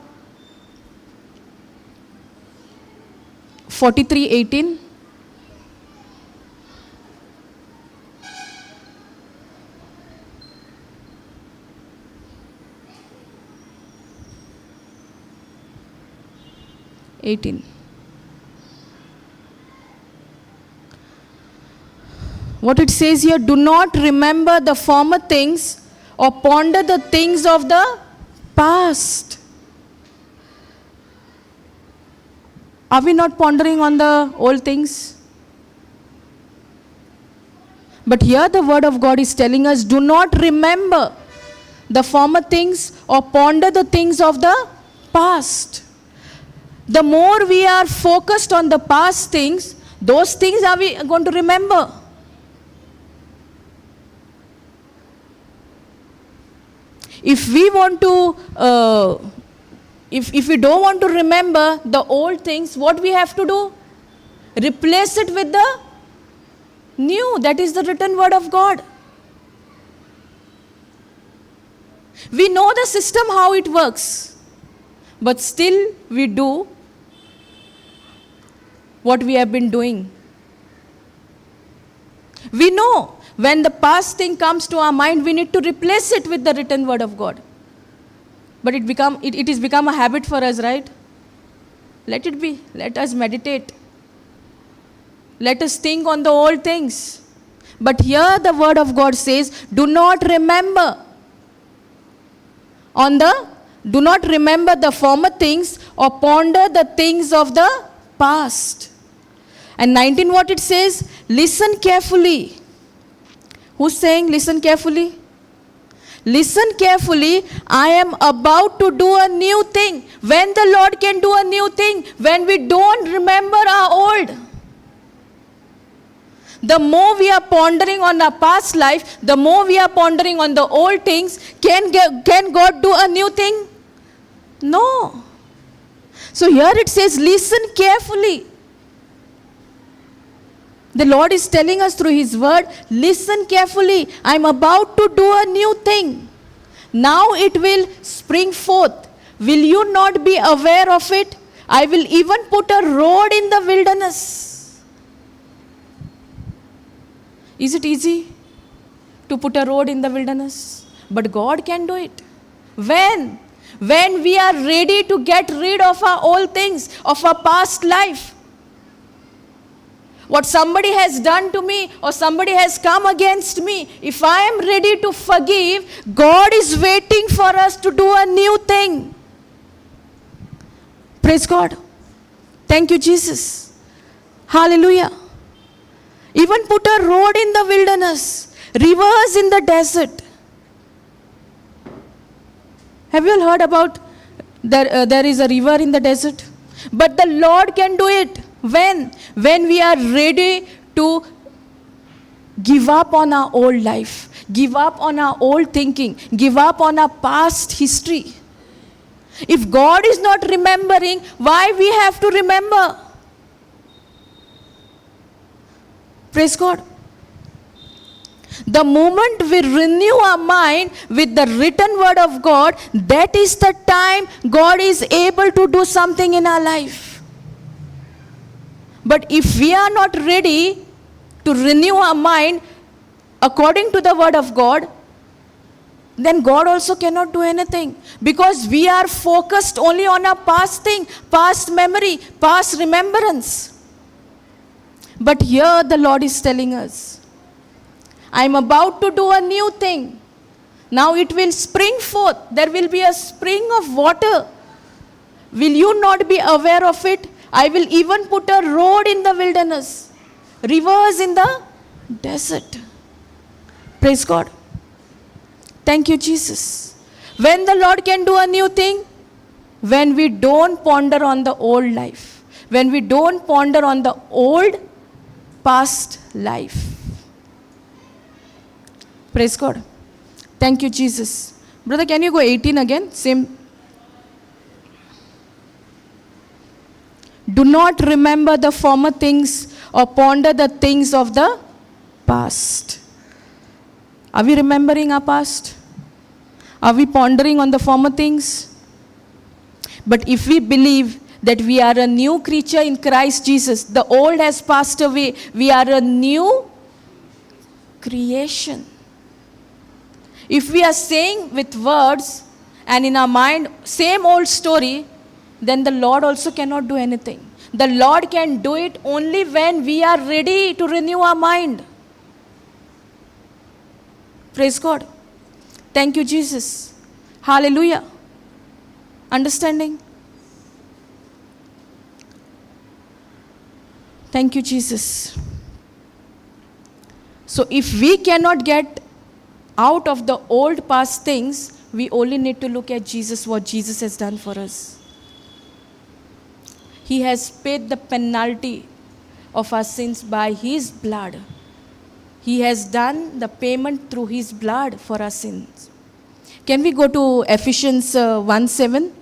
43:18? What it says here, do not remember the former things or ponder the things of the past. Are we not pondering on the old things? But here the word of God is telling us, do not remember the former things or ponder the things of the past. The more we are focused on the past things, those things are we going to remember. If we want to, if we don't want to remember the old things, what we have to do? Replace it with the new, that is the written word of God. We know the system, how it works, but still we do what we have been doing. We know when the past thing comes to our mind, we need to replace it with the written word of God. But it has become a habit for us, right? Let it be. Let us meditate. Let us think on the old things. But here the word of God says, do not remember the former things or ponder the things of the past. And 19, what it says? Listen carefully. Who's saying listen carefully? Listen carefully. I am about to do a new thing. When the Lord can do a new thing? When we don't remember our old. The more we are pondering on our past life, the more we are pondering on the old things. Can God do a new thing? No. So here it says, listen carefully. The Lord is telling us through His word, listen carefully. I am about to do a new thing. Now it will spring forth. Will you not be aware of it? I will even put a road in the wilderness. Is it easy to put a road in the wilderness? But God can do it. When? When we are ready to get rid of our old things, of our past life. What somebody has done to me or somebody has come against me, if I am ready to forgive, God is waiting for us to do a new thing. Praise God. Thank you, Jesus. Hallelujah. Even put a road in the wilderness, rivers in the desert. Have you all heard about there is a river in the desert? But the Lord can do it. When? When we are ready to give up on our old life, give up on our old thinking, give up on our past history. If God is not remembering, why we have to remember? Praise God. The moment we renew our mind with the written word of God, that is the time God is able to do something in our life. But if we are not ready to renew our mind according to the word of God, then God also cannot do anything. Because we are focused only on our past thing, past memory, past remembrance. But here the Lord is telling us, I am about to do a new thing. Now it will spring forth. There will be a spring of water. Will you not be aware of it? I will even put a road in the wilderness, rivers in the desert. Praise God. Thank you, Jesus. When the Lord can do a new thing? When we don't ponder on the old life. When we don't ponder on the old past life. Praise God. Thank you, Jesus. Brother, can you go 18 again? Same. Do not remember the former things or ponder the things of the past. Are we remembering our past? Are we pondering on the former things? But if we believe that we are a new creature in Christ Jesus, the old has passed away, we are a new creation. If we are saying with words and in our mind, same old story, then the Lord also cannot do anything. The Lord can do it only when we are ready to renew our mind. Praise God. Thank you, Jesus. Hallelujah. Understanding? Thank you, Jesus. So if we cannot get out of the old past things, we only need to look at Jesus, what Jesus has done for us. He has paid the penalty of our sins by His blood. He has done the payment through His blood for our sins. Can we go to Ephesians 1:7?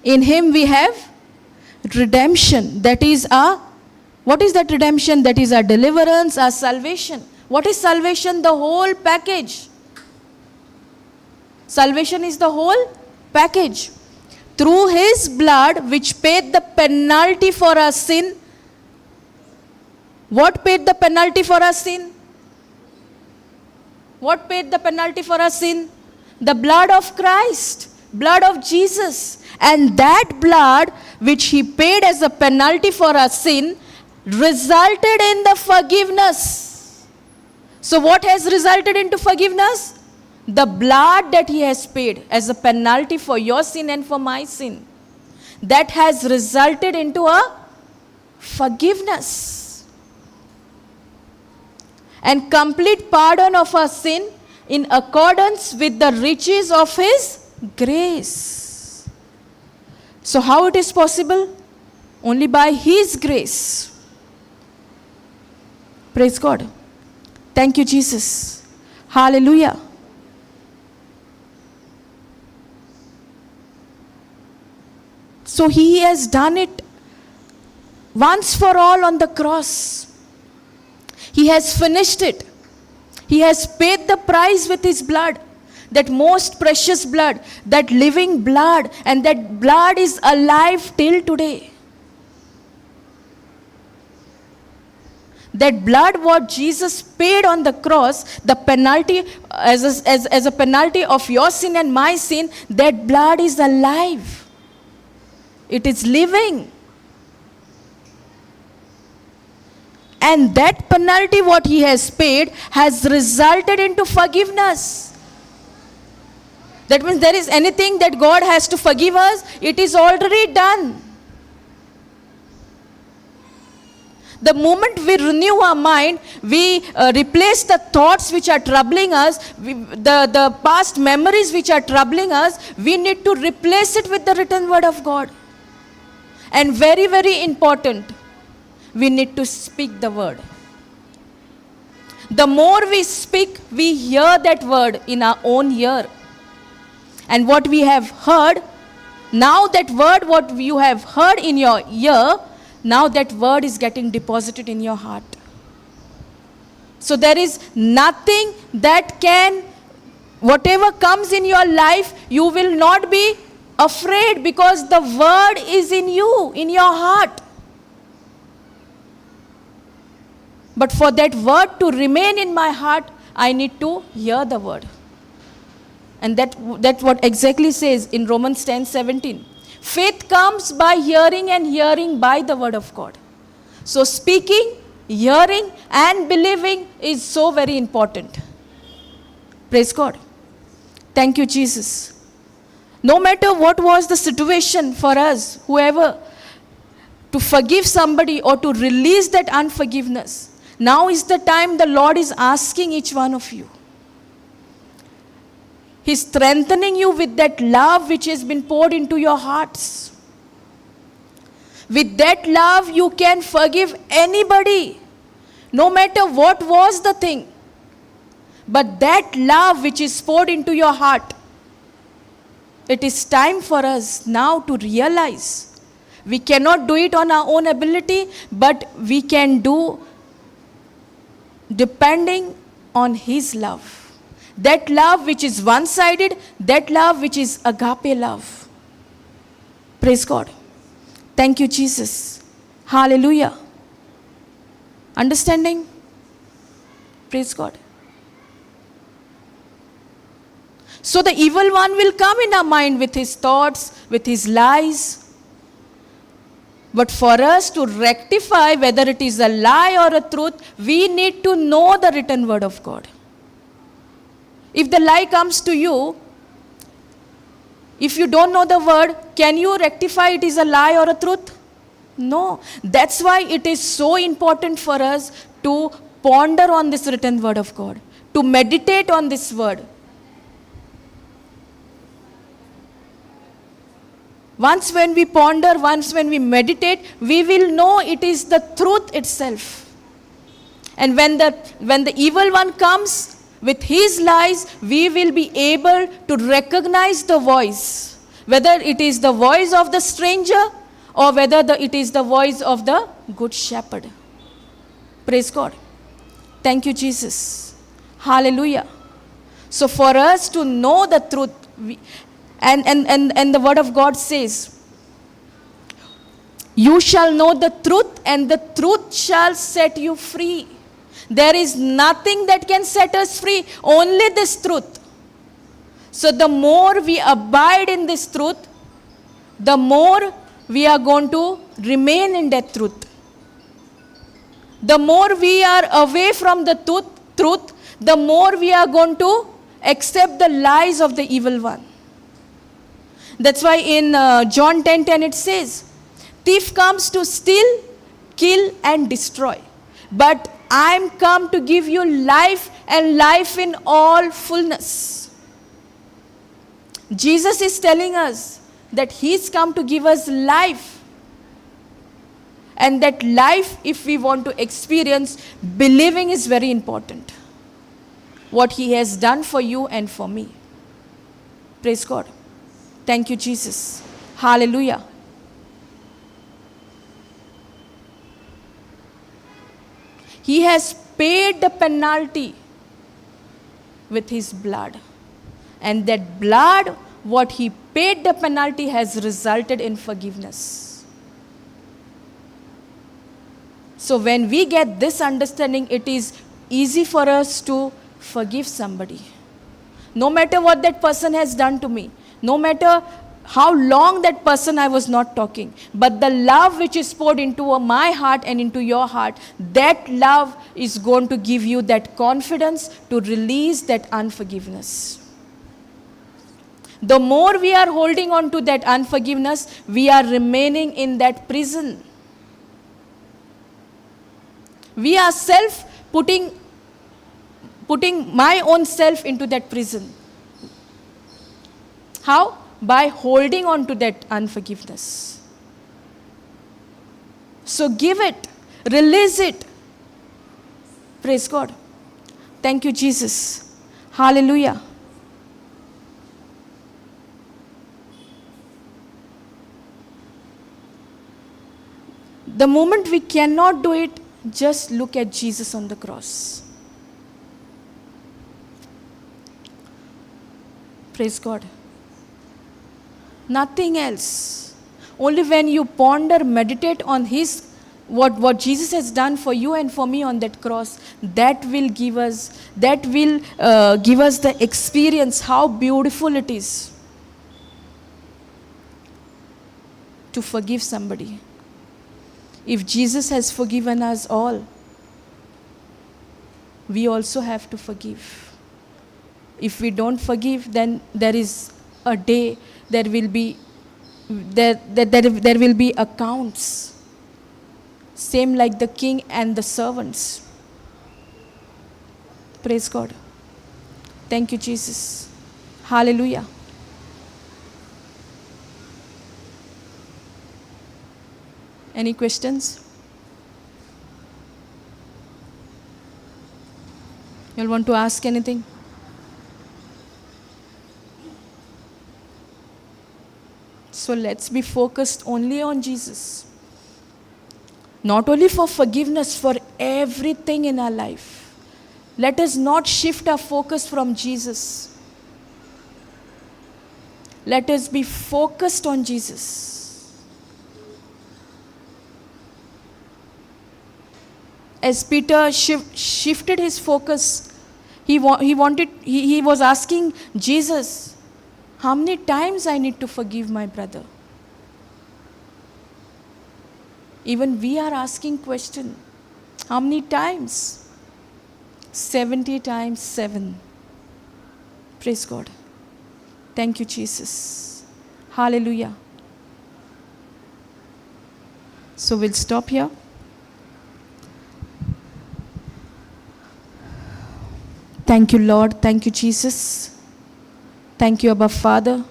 In Him we have redemption. That is our, what is that redemption? That is our deliverance, our salvation. What is salvation? The whole package. Salvation is the whole package. Through His blood, which paid the penalty for our sin. What paid the penalty for our sin? What paid the penalty for our sin? The blood of Christ, blood of Jesus. And that blood, which He paid as a penalty for our sin, resulted in the forgiveness. So what has resulted into forgiveness? The blood that he has paid as a penalty for your sin and for my sin. That has resulted into a forgiveness. And complete pardon of our sin in accordance with the riches of his grace. So how it is possible? Only by his grace. Praise God. Thank you, Jesus. Hallelujah. So he has done it once for all on the cross. He has finished it. He has paid the price with his blood. That most precious blood, that living blood, and that blood is alive till today. That blood what Jesus paid on the cross, the penalty as a penalty of your sin and my sin, that blood is alive. It is living. And that penalty what he has paid has resulted into forgiveness. That means there is anything that God has to forgive us, it is already done. The moment we renew our mind, we replace the thoughts which are troubling us, the past memories which are troubling us, we need to replace it with the written word of God. And very, very important, we need to speak the word. The more we speak, we hear that word in our own ear. And what we have heard, now that word what you have heard in your ear, now that word is getting deposited in your heart. So there is nothing that can, whatever comes in your life, you will not be afraid because the word is in you, in your heart. But for that word to remain in my heart, I need to hear the word. And that's what exactly says in Romans 10:17. Faith comes by hearing and hearing by the word of God. So speaking, hearing and believing is so very important. Praise God. Thank you, Jesus. No matter what was the situation for us, whoever, to forgive somebody or to release that unforgiveness, now is the time the Lord is asking each one of you. He's strengthening you with that love which has been poured into your hearts. With that love, you can forgive anybody, no matter what was the thing. But that love which is poured into your heart, it is time for us now to realize we cannot do it on our own ability, but we can do depending on his love. That love which is one-sided, that love which is agape love. Praise God. Thank you, Jesus. Hallelujah. Understanding? Praise God. So the evil one will come in our mind with his thoughts, with his lies. But for us to rectify whether it is a lie or a truth, we need to know the written word of God. If the lie comes to you, if you don't know the word, can you rectify it is a lie or a truth? No. That's why it is so important for us to ponder on this written word of God, to meditate on this word. Once when we ponder, once when we meditate, we will know it is the truth itself. And when the evil one comes with his lies, we will be able to recognize the voice, whether it is the voice of the stranger or whether it is the voice of the good shepherd. Praise God. Thank you, Jesus. Hallelujah. So for us to know the truth, and the word of God says, you shall know the truth and the truth shall set you free. There is nothing that can set us free, only this truth. So the more we abide in this truth, the more we are going to remain in that truth. The more we are away from the truth, the more we are going to accept the lies of the evil one. That's why in John 10:10 it says, thief comes to steal, kill and destroy. But I am come to give you life and life in all fullness. Jesus is telling us that He's come to give us life. And that life, if we want to experience, believing is very important. What He has done for you and for me. Praise God. Thank you, Jesus. Hallelujah. He has paid the penalty with His blood. And that blood, what He paid the penalty, has resulted in forgiveness. So when we get this understanding, it is easy for us to forgive somebody. No matter what that person has done to me, no matter how long that person I was not talking, but the love which is poured into my heart and into your heart, that love is going to give you that confidence to release that unforgiveness. The more we are holding on to that unforgiveness, we are remaining in that prison. We are putting my own self into that prison. How? By holding on to that unforgiveness. So give it, release it. Praise God. Thank you, Jesus. Hallelujah. The moment we cannot do it, just look at Jesus on the cross. Praise God. Nothing else. Only when you ponder, meditate on what Jesus has done for you and for me on that cross, that will give us the experience how beautiful it is to forgive somebody. If Jesus has forgiven us all, we also have to forgive. If we don't forgive, then there is a day there will be accounts. Same like the king and the servants. Praise God. Thank you, Jesus. Hallelujah. Any questions? You'll want to ask anything? So let's be focused only on Jesus. Not only for forgiveness, for everything in our life. Let us not shift our focus from Jesus. Let us be focused on Jesus. As Peter shifted his focus, he was asking Jesus, how many times I need to forgive my brother? Even we are asking question, how many times? 70 times 7. Praise God. Thank you, Jesus. Hallelujah. So we'll stop here. Thank you, Lord. Thank you, Jesus. Thank you, Abba Father.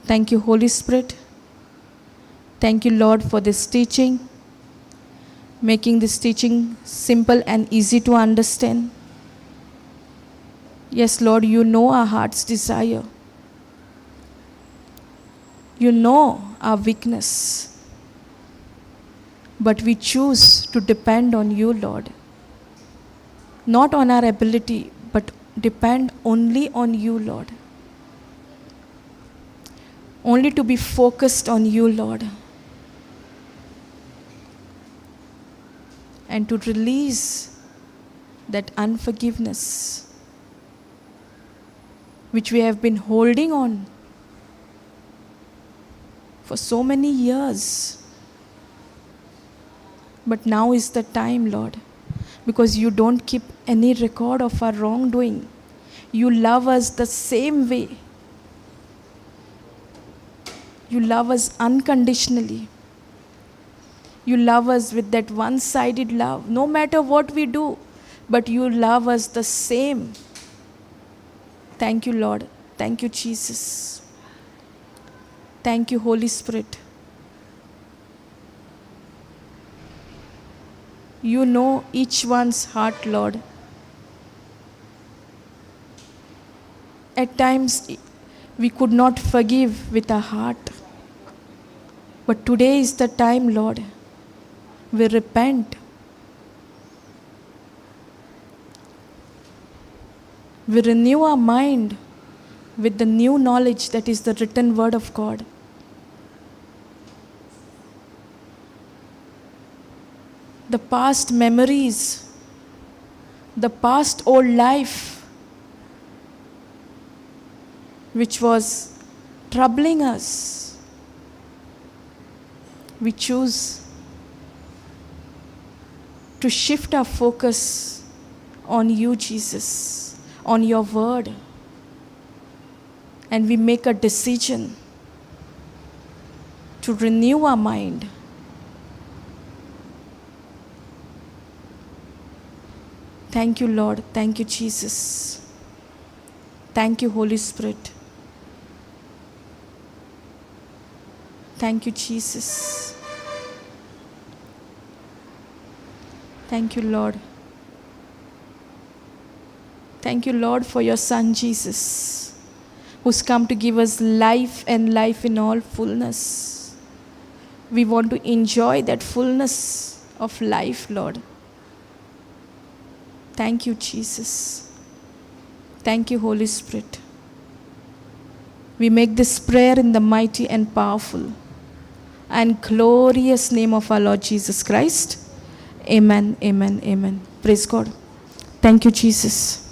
Thank you, Holy Spirit. Thank you, Lord, for this teaching, making this teaching simple and easy to understand. Yes, Lord, you know our heart's desire. You know our weakness. But we choose to depend on you, Lord. Not on our ability, but depend only on you, Lord. Only to be focused on you, Lord. And to release that unforgiveness which we have been holding on for so many years. But now is the time, Lord. because you don't keep any record of our wrongdoing. You love us the same way. You love us unconditionally. You love us with that one-sided love, no matter what we do, but you love us the same. Thank you, Lord. Thank you, Jesus. Thank you, Holy Spirit. You know each one's heart, Lord. At times, we could not forgive with our heart. But today is the time, Lord. We repent. We renew our mind with the new knowledge that is the written word of God. The past memories, the past old life, which was troubling us, we choose to shift our focus on you, Jesus, on your word. And we make a decision to renew our mind. Thank you, Lord. Thank you, Jesus. Thank you, Holy Spirit. Thank you, Jesus. Thank you, Lord. Thank you, Lord, for your Son, Jesus, who's come to give us life and life in all fullness. We want to enjoy that fullness of life, Lord. Thank you, Jesus. Thank you, Holy Spirit. We make this prayer in the mighty and powerful and glorious name of our Lord Jesus Christ. Amen, amen, amen. Praise God. Thank you, Jesus.